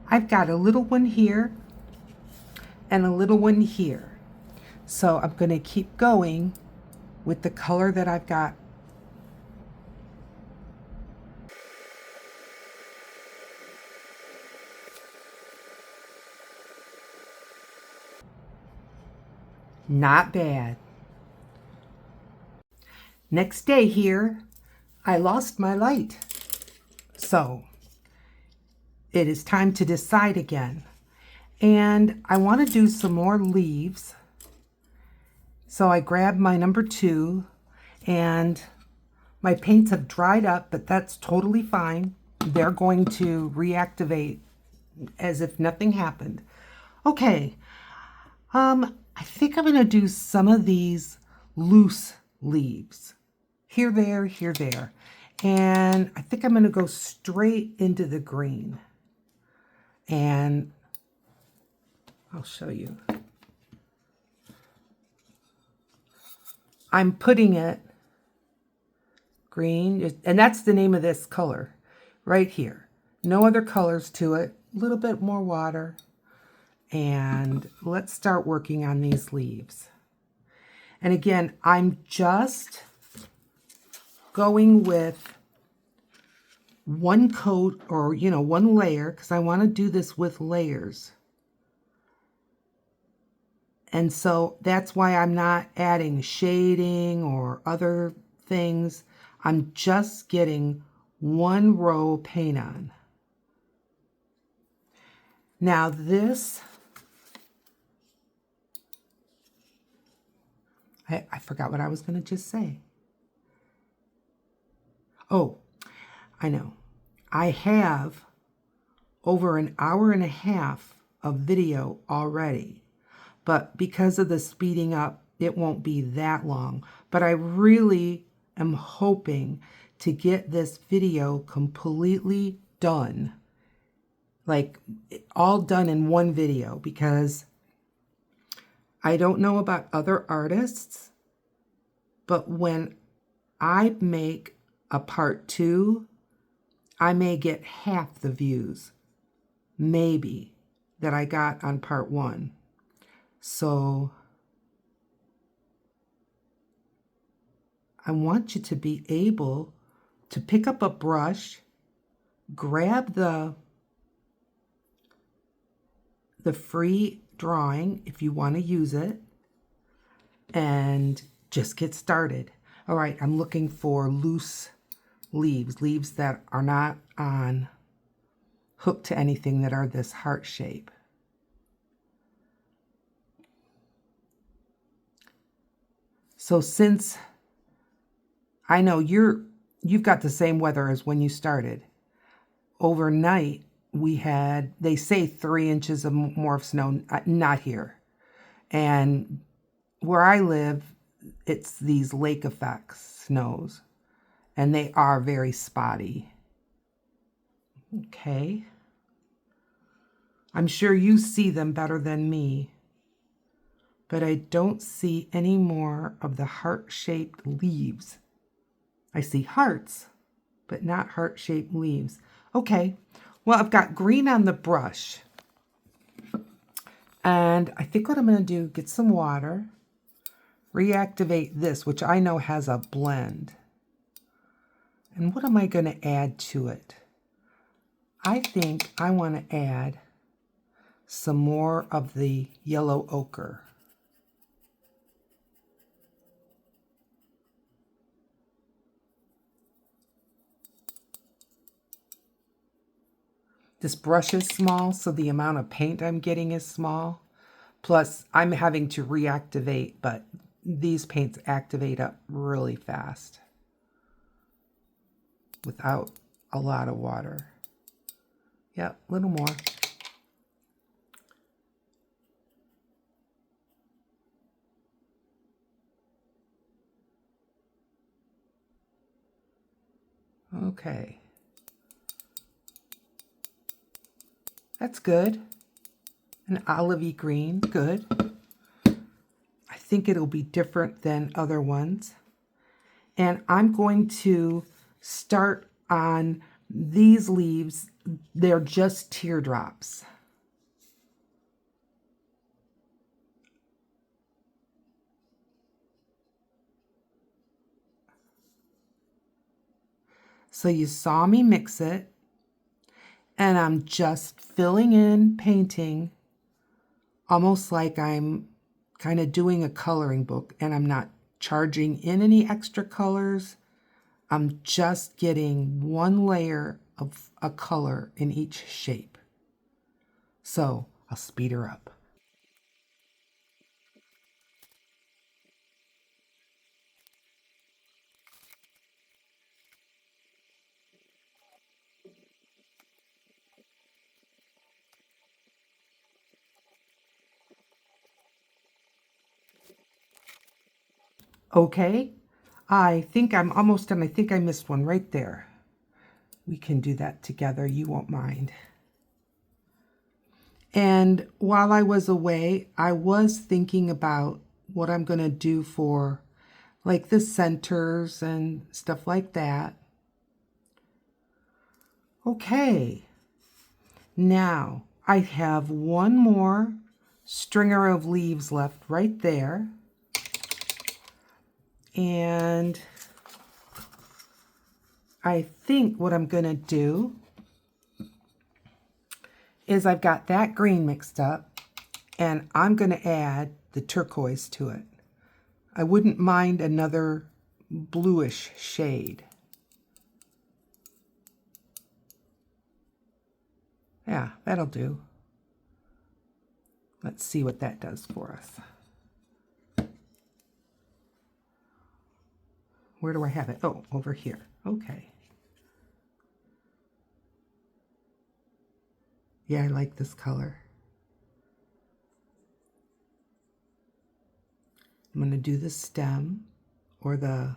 I've got a little one here and a little one here. So I'm going to keep going with the color that I've got. Not bad. Next day here, I lost my light. So it is time to decide again. And I want to do some more leaves. So I grabbed my number 2, and my paints have dried up, but that's totally fine. They're going to reactivate as if nothing happened. Okay, I think I'm going to do some of these loose leaves. Here, there, here, there. And I think I'm going to go straight into the green. And I'll show you. I'm putting it green, and that's the name of this color right here. No other colors to it. A little bit more water. And let's start working on these leaves. And again, I'm just going with one coat, or one layer, because I want to do this with layers. And so that's why I'm not adding shading or other things. I'm just getting one row paint on. Now this, I forgot what I was going to just say. Oh, I know. I have over an hour and a half of video already, but because of the speeding up, it won't be that long. But I really am hoping to get this video completely done, like all done in one video, because I don't know about other artists, but when I make a part 2, I may get half the views, maybe, that I got on part 1. So I want you to be able to pick up a brush, grab the free drawing if you want to use it, and just get started. All right, I'm looking for loose leaves that are not on hooked to anything, that are this heart shape. So since I know you've got the same weather as when you started, overnight we had, they say 3 inches of more of snow, not here. And where I live, it's these lake effects snows, and they are very spotty. Okay. I'm sure you see them better than me, but I don't see any more of the heart-shaped leaves. I see hearts, but not heart-shaped leaves. Okay, well, I've got green on the brush. And I think what I'm going to do, get some water, reactivate this, which I know has a blend. And what am I going to add to it? I think I want to add some more of the yellow ochre. This brush is small, so the amount of paint I'm getting is small. Plus, I'm having to reactivate, but these paints activate up really fast without a lot of water. Yep, a little more. Okay. That's good. An olivey green, good. I think it'll be different than other ones. And I'm going to start on these leaves. They're just teardrops. So you saw me mix it, and I'm just filling in, painting, almost like I'm kind of doing a coloring book, and I'm not charging in any extra colors. I'm just getting one layer of a color in each shape. So I'll speed her up. Okay, I think I'm almost done. I think I missed one right there. We can do that together. You won't mind. And while I was away, I was thinking about what I'm going to do for like the centers and stuff like that. Okay, now I have one more stringer of leaves left right there. And I think what I'm going to do is I've got that green mixed up, and I'm going to add the turquoise to it. I wouldn't mind another bluish shade. Yeah, that'll do. Let's see what that does for us. Where do I have it? Oh, over here. Okay. Yeah, I like this color. I'm going to do the stem, or the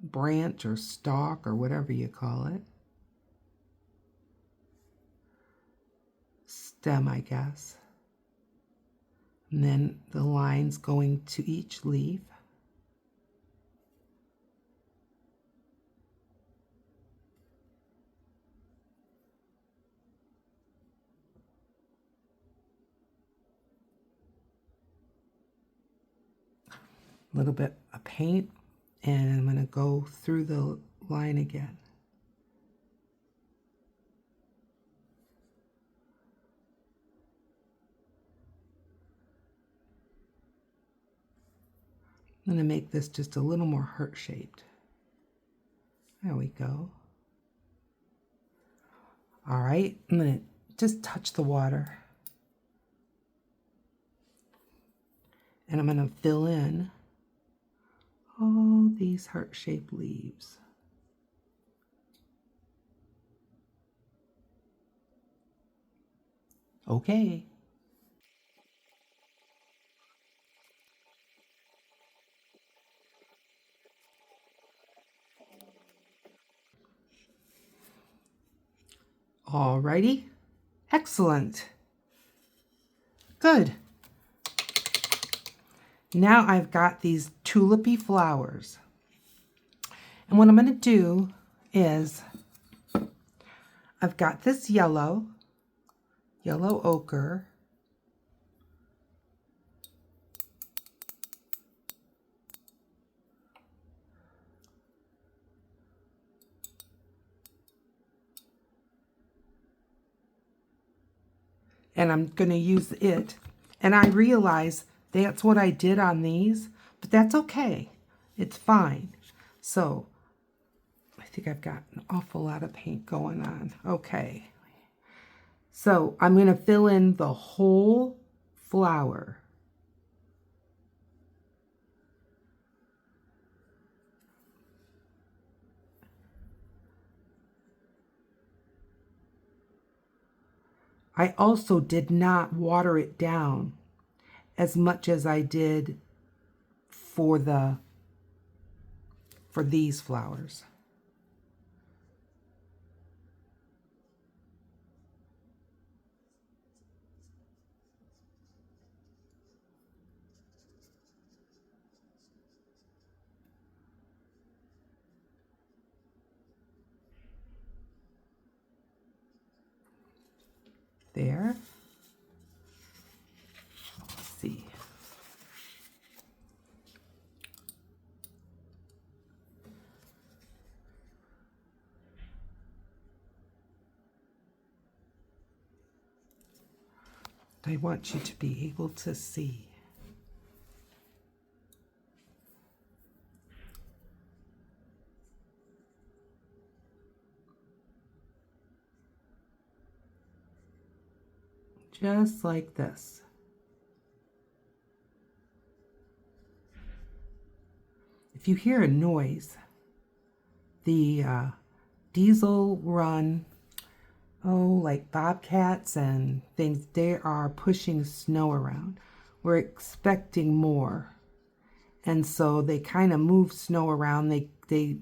branch or stalk or whatever you call it. Stem, I guess. And then the lines going to each leaf. A little bit of paint, and I'm going to go through the line again. I'm going to make this just a little more heart-shaped. There we go. All right, I'm going to just touch the water. And I'm going to fill in all these heart-shaped leaves. Okay. Alrighty. Excellent. Good. Now I've got these tulipy flowers. And what I'm going to do is I've got this yellow ochre. And I'm going to use it. And I realize that's what I did on these, but that's okay. It's fine. So I think I've got an awful lot of paint going on. Okay. So I'm going to fill in the whole flower. I also did not water it down as much as I did for these flowers. There. Let's see. I want you to be able to see. Just like this. If you hear a noise, the diesel run, like bobcats and things, they are pushing snow around. We're expecting more. And so they kind of move snow around. They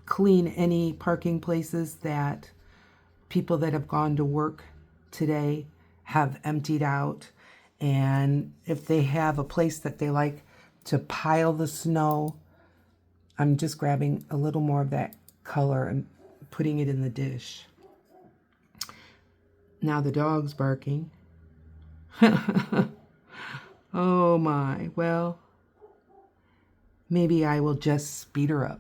clean any parking places that people that have gone to work today have emptied out. And if they have a place that they like to pile the snow, I'm just grabbing a little more of that color and putting it in the dish. Now the dog's barking. Oh my, well, maybe I will just speed her up.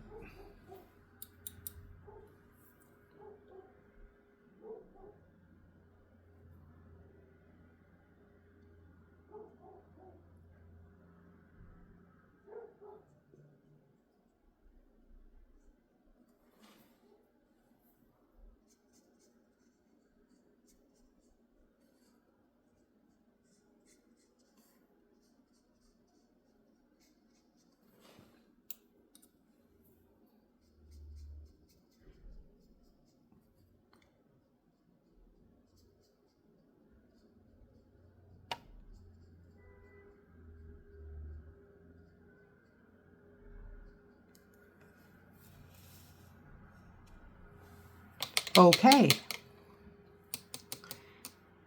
Okay.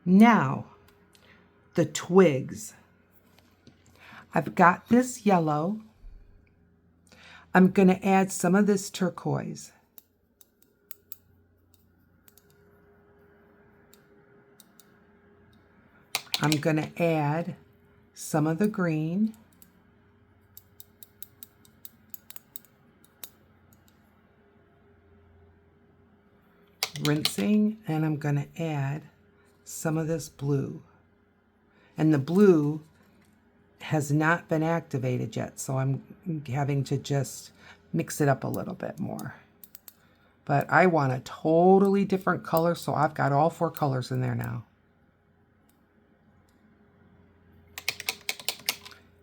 Now, the twigs. I've got this yellow. I'm going to add some of this turquoise. I'm going to add some of the green. Rinsing, and I'm going to add some of this blue. And the blue has not been activated yet, so I'm having to just mix it up a little bit more. But I want a totally different color, so I've got all 4 colors in there now.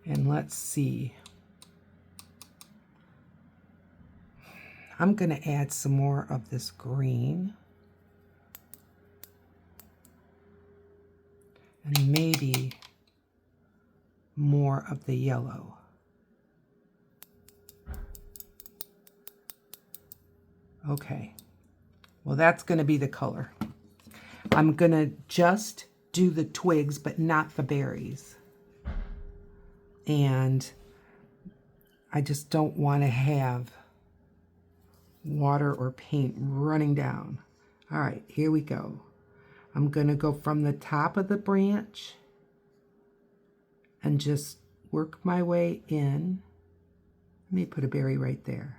And let's see. I'm going to add some more of this green. And maybe more of the yellow. Okay, well that's going to be the color. I'm going to just do the twigs, but not the berries. And I just don't want to have water or paint running down. All right, here we go. I'm going to go from the top of the branch and just work my way in. Let me put a berry right there.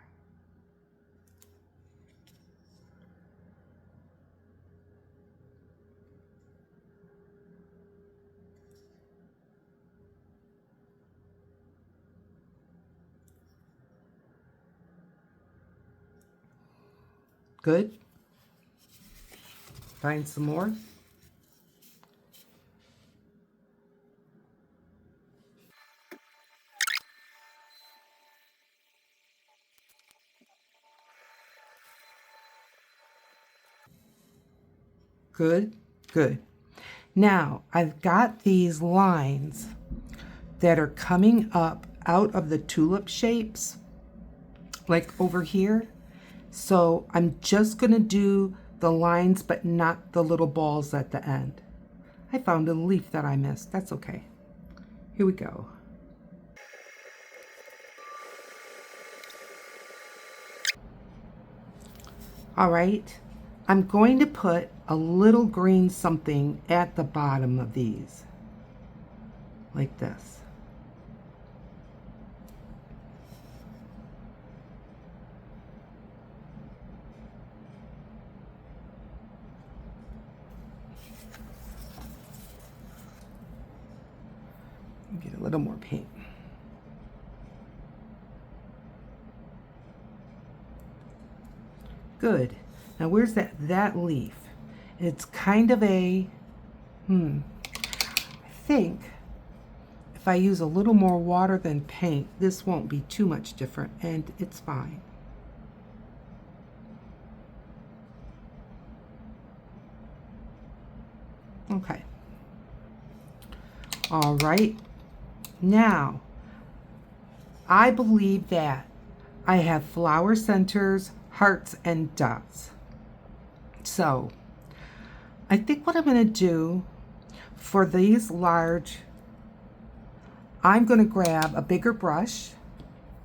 Good. Find some more. Good, good. Now, I've got these lines that are coming up out of the tulip shapes, like over here. So I'm just going to do the lines, but not the little balls at the end. I found a leaf that I missed. That's okay. Here we go. All right. I'm going to put a little green something at the bottom of these, like this. Get a little more paint. Good. Now where's that leaf? It's kind of a, I think if I use a little more water than paint, this won't be too much different, and it's fine. Okay. All right. Now, I believe that I have flower centers, hearts, and dots. So, I think what I'm going to do for these large, I'm going to grab a bigger brush,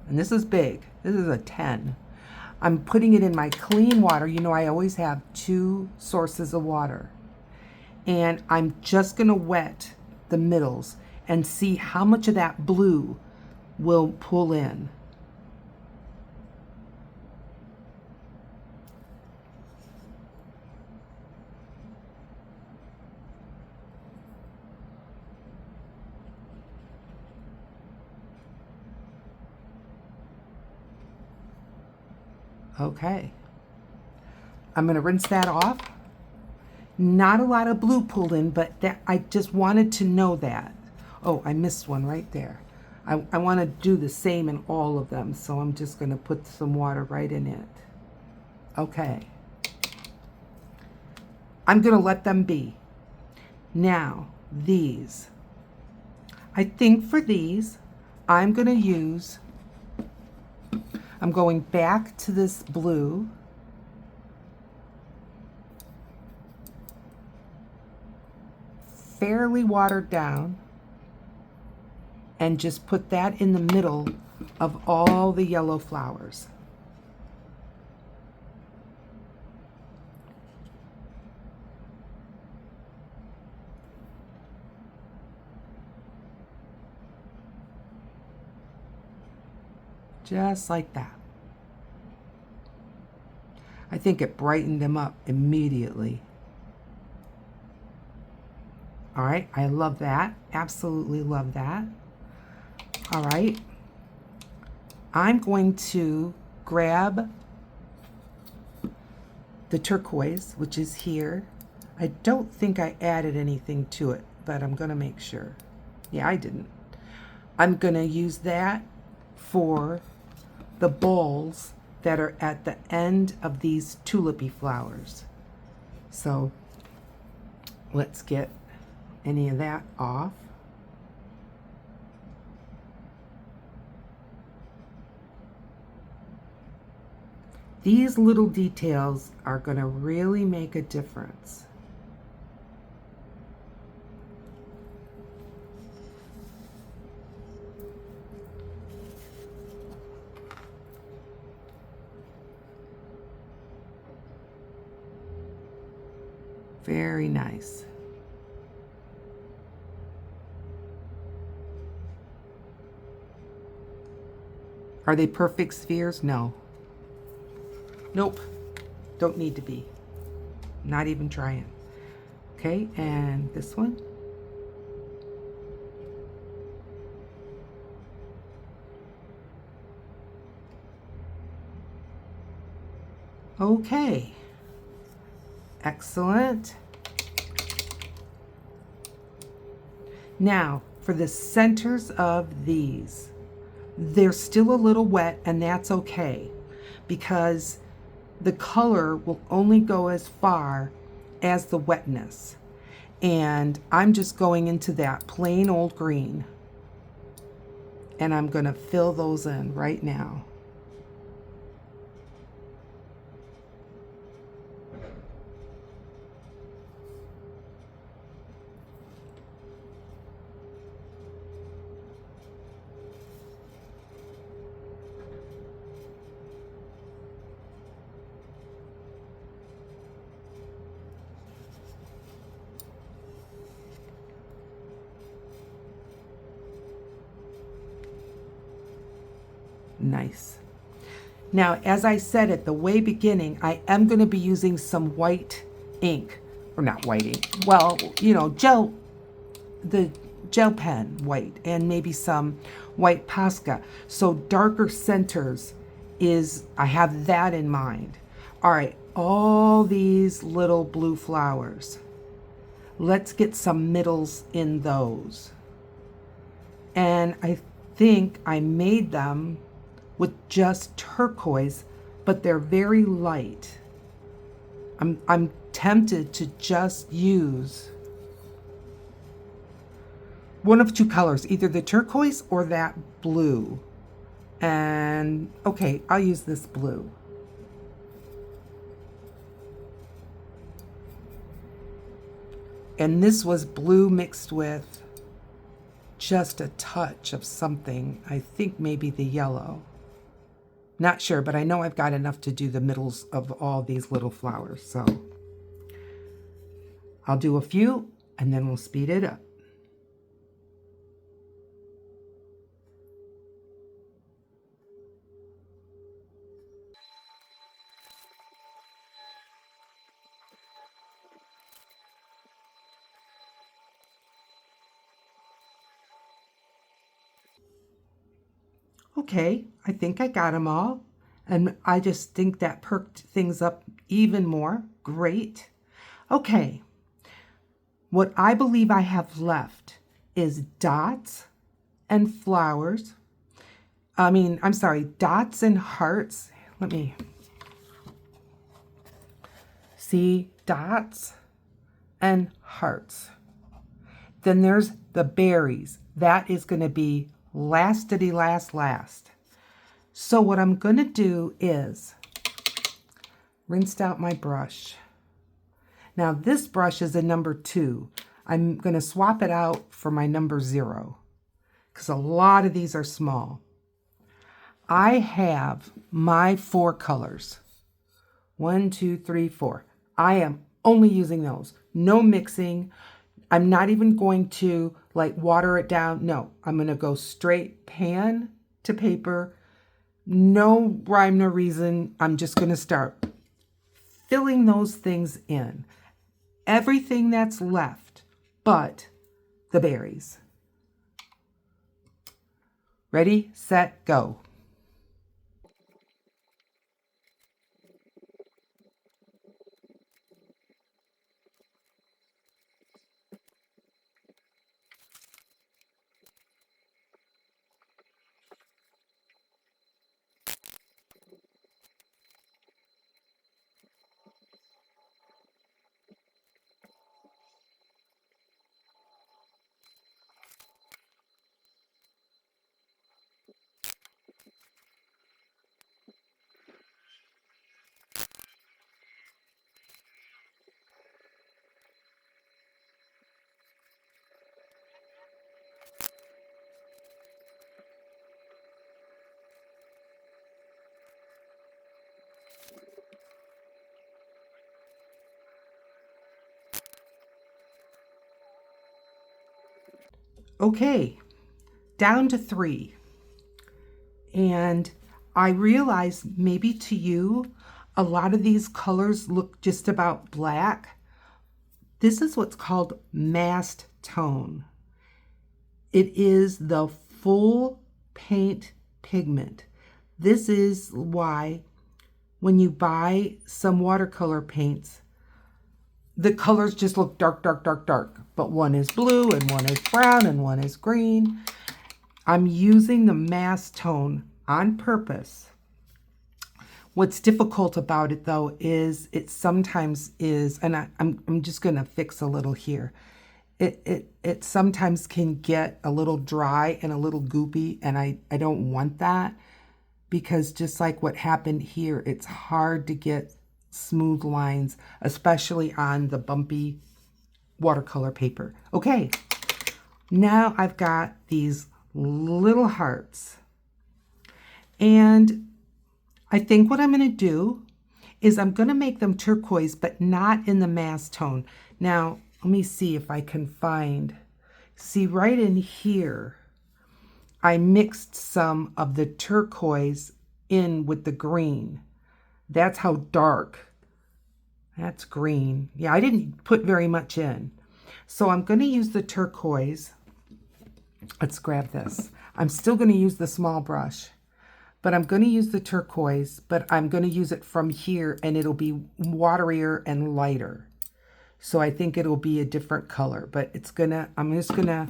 and this is big. This is a 10. I'm putting it in my clean water. You know, I always have 2 sources of water. And I'm just going to wet the middles and see how much of that blue will pull in. Okay. I'm going to rinse that off. Not a lot of blue pulled in, but that I just wanted to know that. Oh, I missed one right there. I want to do the same in all of them, so I'm just going to put some water right in it. Okay. I'm going to let them be. Now, these. I think for these, I'm going to use, I'm going back to this blue. Fairly watered down, and just put that in the middle of all the yellow flowers. Just like that. I think it brightened them up immediately. All right, I love that. Absolutely love that. All right. I'm going to grab the turquoise, which is here. I don't think I added anything to it, but I'm going to make sure. Yeah, I didn't. I'm going to use that for the balls that are at the end of these tulipy flowers. So let's get any of that off. These little details are going to really make a difference. Very nice. Are they perfect spheres? No. Nope. Don't need to be. Not even trying. Okay, and this one. Okay. Excellent. Now, for the centers of these, they're still a little wet, and that's okay, because the color will only go as far as the wetness. And I'm just going into that plain old green, and I'm going to fill those in right now. Nice. Now, as I said at the way beginning, I am going to be using some white ink, or not white ink, well, you know, gel, the gel pen white and maybe some white Posca. So darker centers is, I have that in mind. All right, all these little blue flowers. Let's get some middles in those. And I think I made them with just turquoise, but they're very light. I'm tempted to just use one of two colors, either the turquoise or that blue. And okay, I'll use this blue. And this was blue mixed with just a touch of something. I think maybe the yellow. Not sure, but I know I've got enough to do the middles of all these little flowers. So I'll do a few and then we'll speed it up. Okay, I think I got them all. And I just think that perked things up even more. Great. Okay, what I believe I have left is dots and flowers. I'm sorry, dots and hearts. Let me see, dots and hearts. Then there's the berries. That is going to be lastity last. So what I'm going to do is rinse out my brush. Now this brush is a number 2. I'm going to swap it out for my number 0 because a lot of these are small. I have my 4 colors. 1, 2, 3, 4. I am only using those. No mixing. I'm not even going to like water it down. No, I'm going to go straight pan to paper. No rhyme, no reason. I'm just going to start filling those things in. Everything that's left but the berries. Ready, set, go. Okay, down to 3. And I realize maybe to you, a lot of these colors look just about black. This is what's called masked tone. It is the full paint pigment. This is why when you buy some watercolor paints, the colors just look dark. But one is blue and one is brown and one is green. I'm using the masked tone on purpose. What's difficult about it though is it sometimes is, and I'm just gonna fix a little here. It sometimes can get a little dry and a little goopy, and I don't want that, because just like what happened here, it's hard to get smooth lines, especially on the bumpy watercolor paper. Okay, now I've got these little hearts. And I think what I'm going to do is I'm going to make them turquoise, but not in the masked tone. Now, let me see if I can find, see right in here, I mixed some of the turquoise in with the green. That's how dark. That's green. Yeah, I didn't put very much in. So I'm going to use the turquoise Let's grab this. I'm still going to use the small brush, but I'm going to use the turquoise, but I'm going to use it from here and it'll be waterier and lighter. So I think it'll be a different color, but I'm just gonna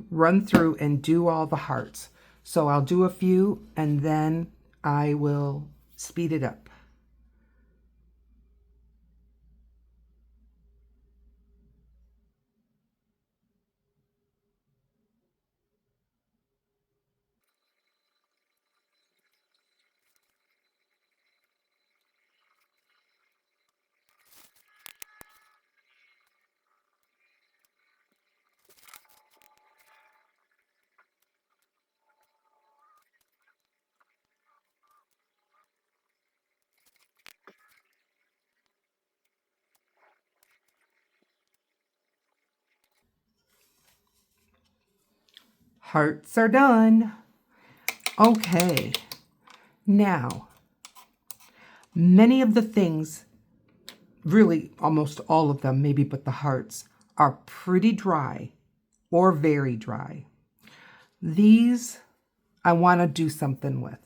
run through and do all the hearts. So I'll do a few and then I will speed it up. Hearts are done. Okay, now, many of the things, really almost all of them, maybe but the hearts, are pretty dry or very dry. These I want to do something with.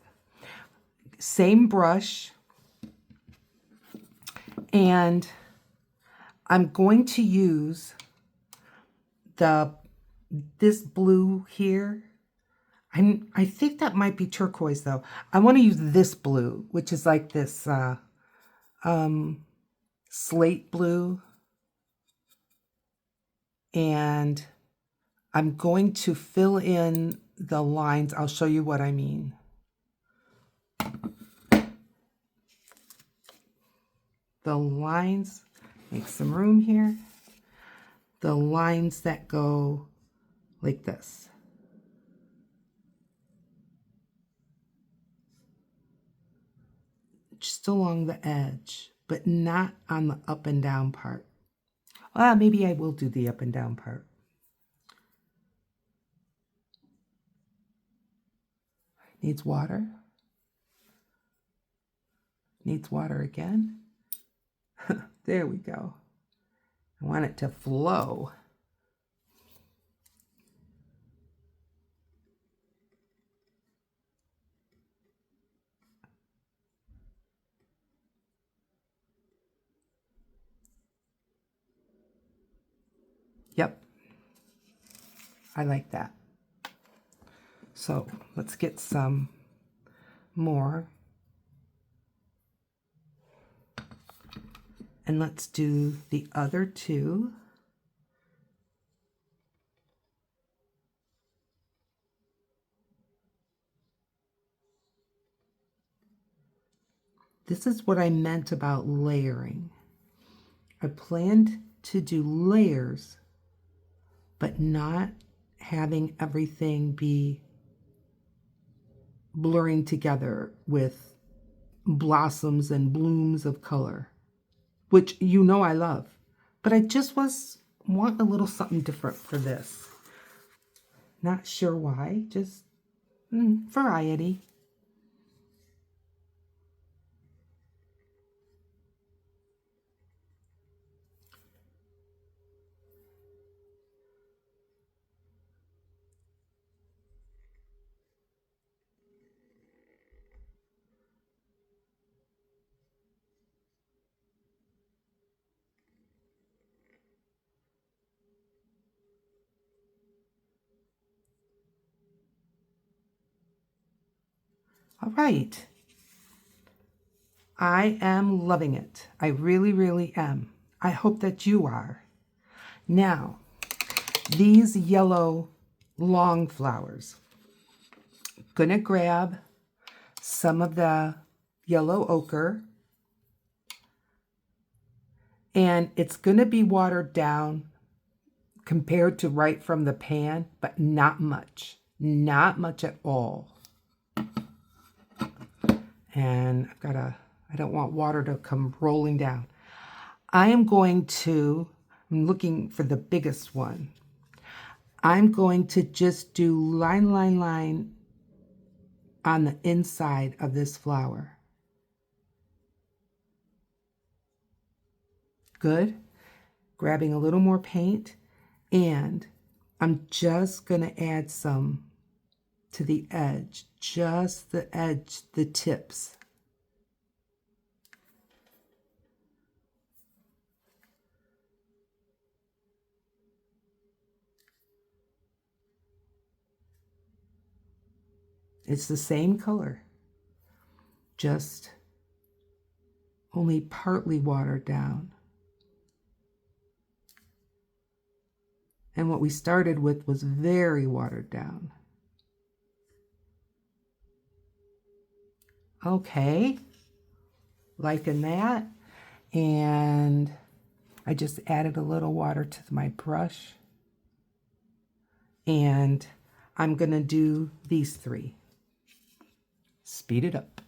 Same brush, and I'm going to use this blue here. I think that might be turquoise though. I want to use this blue, which is like this slate blue. And I'm going to fill in the lines. I'll show you what I mean. The lines, make some room here. The lines that go like this. Just along the edge, but not on the up and down part. Well, maybe I will do the up and down part. Needs water. Needs water again. There we go. I want it to flow. Yep. I like that. So let's get some more. And let's do the other two. This is what I meant about layering. I planned to do layers, but not having everything be blurring together with blossoms and blooms of color, which you know I love. But I just want a little something different for this. Not sure why, just variety. All right. I am loving it. I really, really am. I hope that you are. Now, these yellow long flowers. Gonna grab some of the yellow ochre, and it's gonna be watered down compared to right from the pan, but not much. Not much at all. And I don't want water to come rolling down. I'm looking for the biggest one. I'm going to just do line, line, line on the inside of this flower. Good. Grabbing a little more paint, and I'm just going to add some to the edge, just the edge, the tips. It's the same color, just only partly watered down. And what we started with was very watered down. Okay, liking that. And I just added a little water to my brush. And I'm gonna do these three. Speed it up.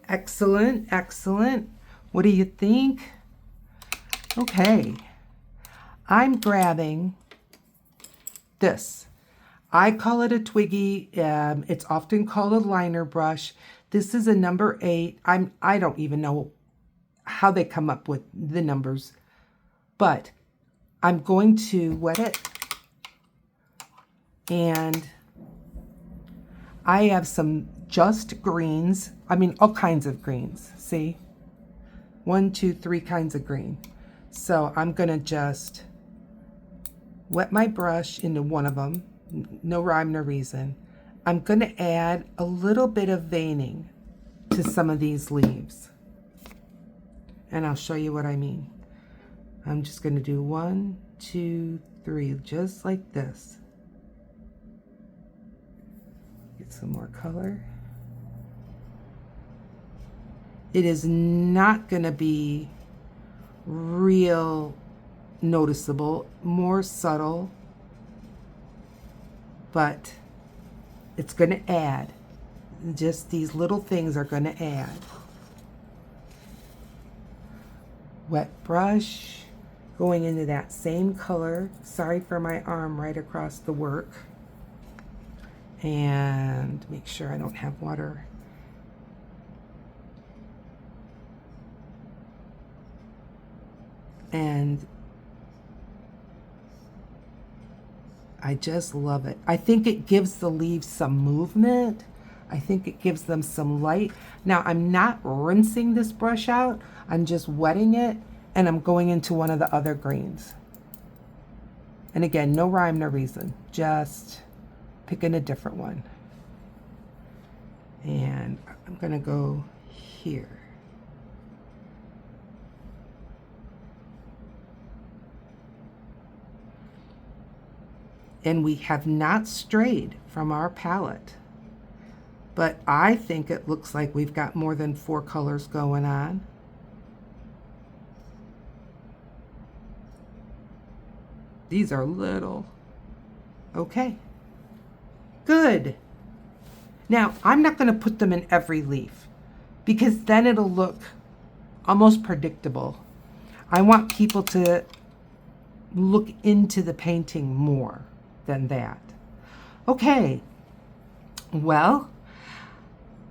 Excellent, excellent. What do you think? Okay, I'm grabbing this. I call it a Twiggy. It's often called a liner brush. This is a number 8. I don't even know how they come up with the numbers, but I'm going to wet it. And I have some just greens. I mean, all kinds of greens. See? 1, 2, 3 kinds of green. So I'm going to just wet my brush into one of them. No rhyme, no reason. I'm going to add a little bit of veining to some of these leaves. And I'll show you what I mean. I'm just going to do 1, 2, 3, just like this. Get some more color. It is not going to be real noticeable, more subtle, but it's going to add. Just these little things are going to add. Wet brush, going into that same color. Sorry for my arm right across the work. And make sure I don't have water. And I just love it. I think it gives the leaves some movement. I think it gives them some light. Now, I'm not rinsing this brush out. I'm just wetting it, and I'm going into one of the other greens. And again, no rhyme, no reason. Just picking a different one. And I'm going to go here. And we have not strayed from our palette. but I think it looks like we've got more than 4 colors going on. These are little. Okay, good. Now, I'm not going to put them in every leaf because then it'll look almost predictable. I want people to look into the painting more than that. Okay, well,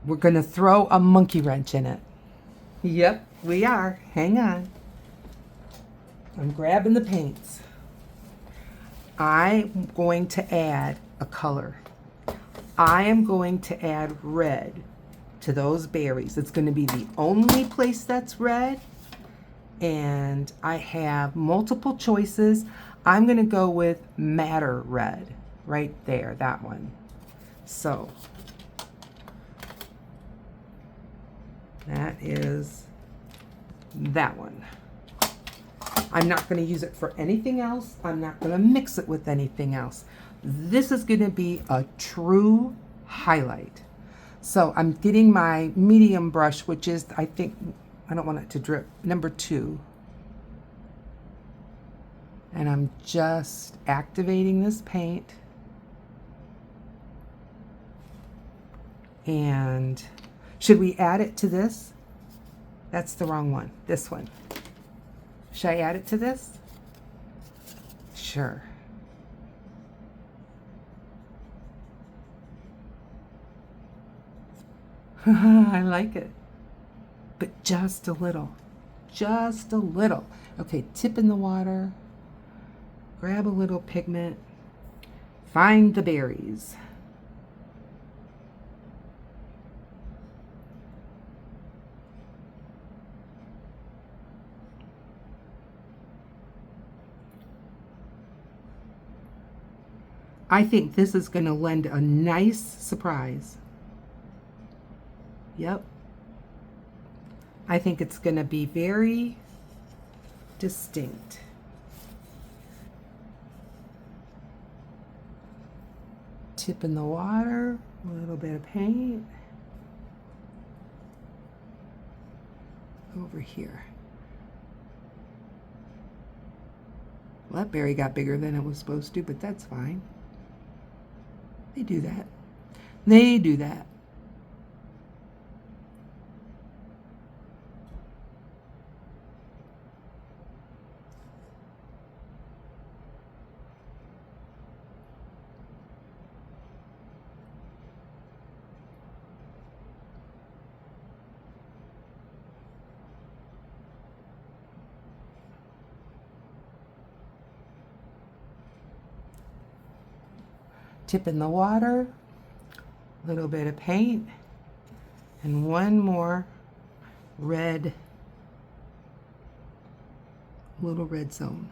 we're going to throw a monkey wrench in it. Yep, we are. Hang on. I'm grabbing the paints. I'm going to add a color. I am going to add red to those berries. It's going to be the only place that's red. And I have multiple choices. I'm going to go with Madder Red right there, that one. So that is that one. I'm not going to use it for anything else. I'm not going to mix it with anything else. This is going to be a true highlight. So I'm getting my medium brush, which is, I think, I don't want it to drip, number 2. And I'm just activating this paint. And should we add it to this? That's the wrong one, this one. Should I add it to this? Sure. I like it, but just a little, just a little. Okay, tip in the water, grab a little pigment, find the berries. I think this is going to lend a nice surprise. Yep. I think it's going to be very distinct. Tip in the water, a little bit of paint. Over here. Well, that berry got bigger than it was supposed to, but that's fine. They do that. They do that. Tip in the water, a little bit of paint, and one more red, little red zone.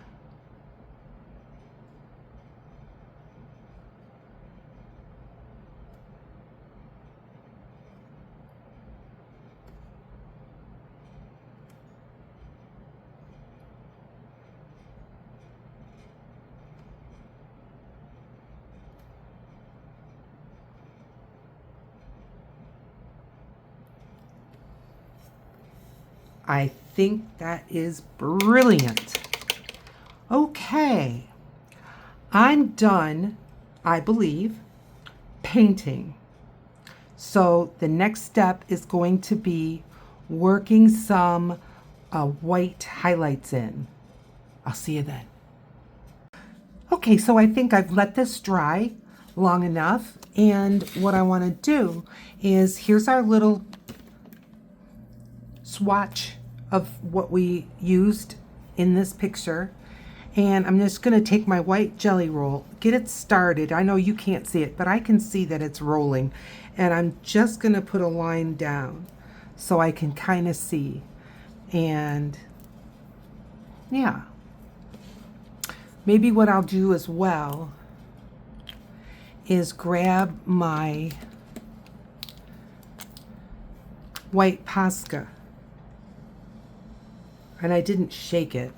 I think that is brilliant. Okay, I'm done, I believe, painting. So the next step is going to be working some white highlights in. I'll see you then. Okay, so I think I've let this dry long enough, and what I want to do is, here's our little swatch of what we used in this picture, and I'm just going to take my white jelly roll, get it started. I know you can't see it, but I can see that it's rolling, and I'm just going to put a line down so I can kind of see. And yeah, maybe what I'll do as well is grab my white Posca. And I didn't shake it,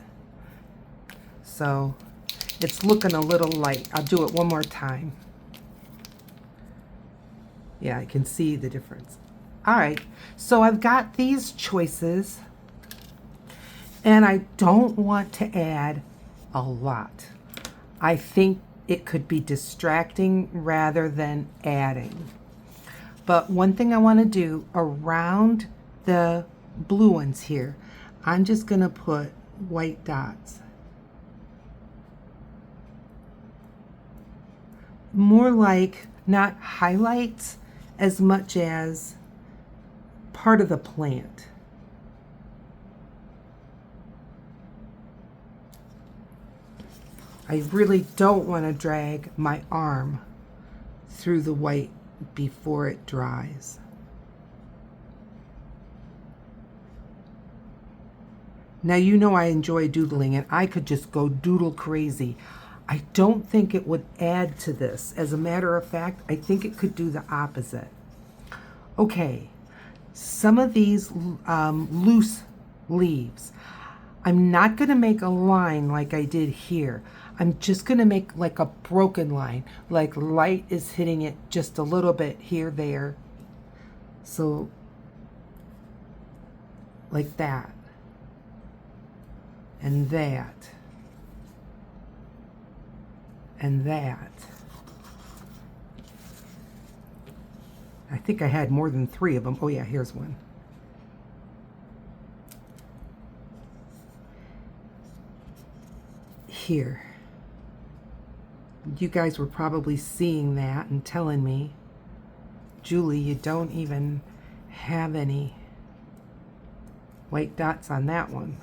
so it's looking a little light. I'll do it one more time. Yeah, I can see the difference. All right, so I've got these choices, and I don't want to add a lot. I think it could be distracting rather than adding. But one thing I want to do around the blue ones here, I'm just going to put white dots. More like not highlights as much as part of the plant. I really don't want to drag my arm through the white before it dries. Now you know I enjoy doodling, and I could just go doodle crazy. I don't think it would add to this. As a matter of fact, I think it could do the opposite. Okay, some of these loose leaves, I'm not going to make a line like I did here. I'm just going to make like a broken line, like light is hitting it just a little bit here, there. So, like that. And that. And that. I think I had more than 3 of them. Oh yeah, here's one. Here. You guys were probably seeing that and telling me, Julie, you don't even have any white dots on that one.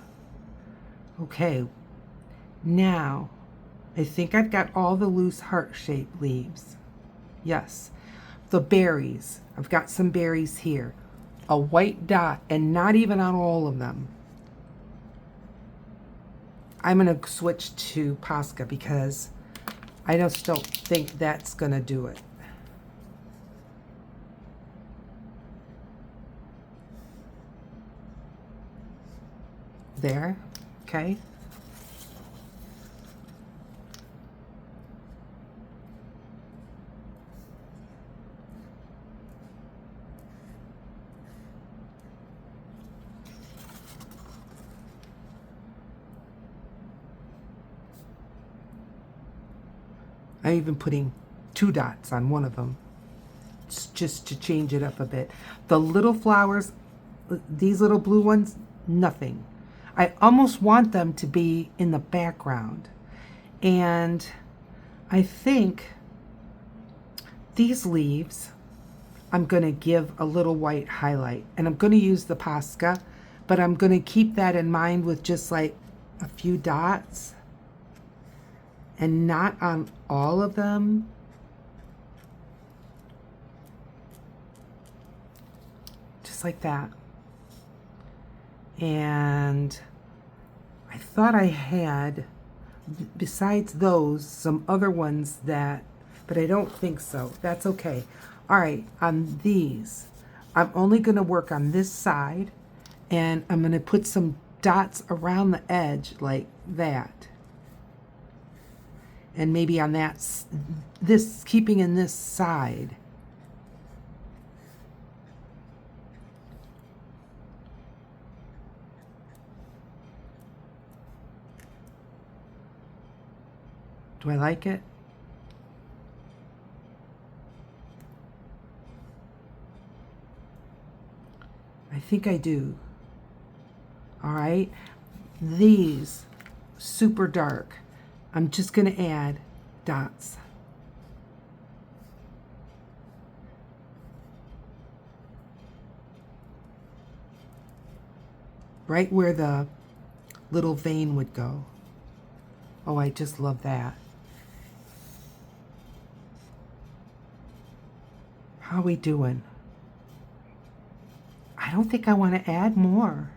Okay, now I think I've got all the loose heart-shaped leaves. Yes, the berries. I've got some berries here. A white dot, and not even on all of them. I'm going to switch to Posca because I just don't think that's going to do it. There, okay. I'm even putting 2 dots on one of them just to change it up a bit. The little flowers, these little blue ones, nothing. I almost want them to be in the background. And I think these leaves, I'm going to give a little white highlight. And I'm going to use the Posca, but I'm going to keep that in mind with just like a few dots. And not on all of them. Just like that. And I thought I had, besides those, some other ones that, but I don't think so. That's okay. All right, on these, I'm only going to work on this side, and I'm going to put some dots around the edge like that. And maybe on that, this, keeping in this side. Do I like it? I think I do. All right. These, super dark. I'm just going to add dots. Right where the little vein would go. Oh, I just love that. How are we doing? I don't think I want to add more.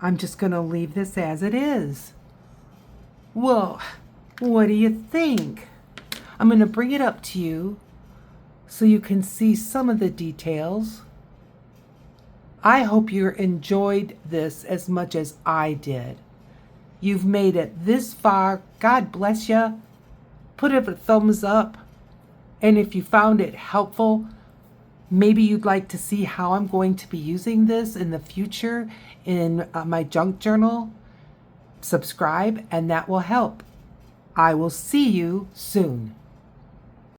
I'm just going to leave this as it is. Well, what do you think? I'm going to bring it up to you so you can see some of the details. I hope you enjoyed this as much as I did. You've made it this far. God bless you. Put it a thumbs up. And if you found it helpful, Maybe you'd like to see how I'm going to be using this in the future in my junk journal. Subscribe and that will help. I will see you soon.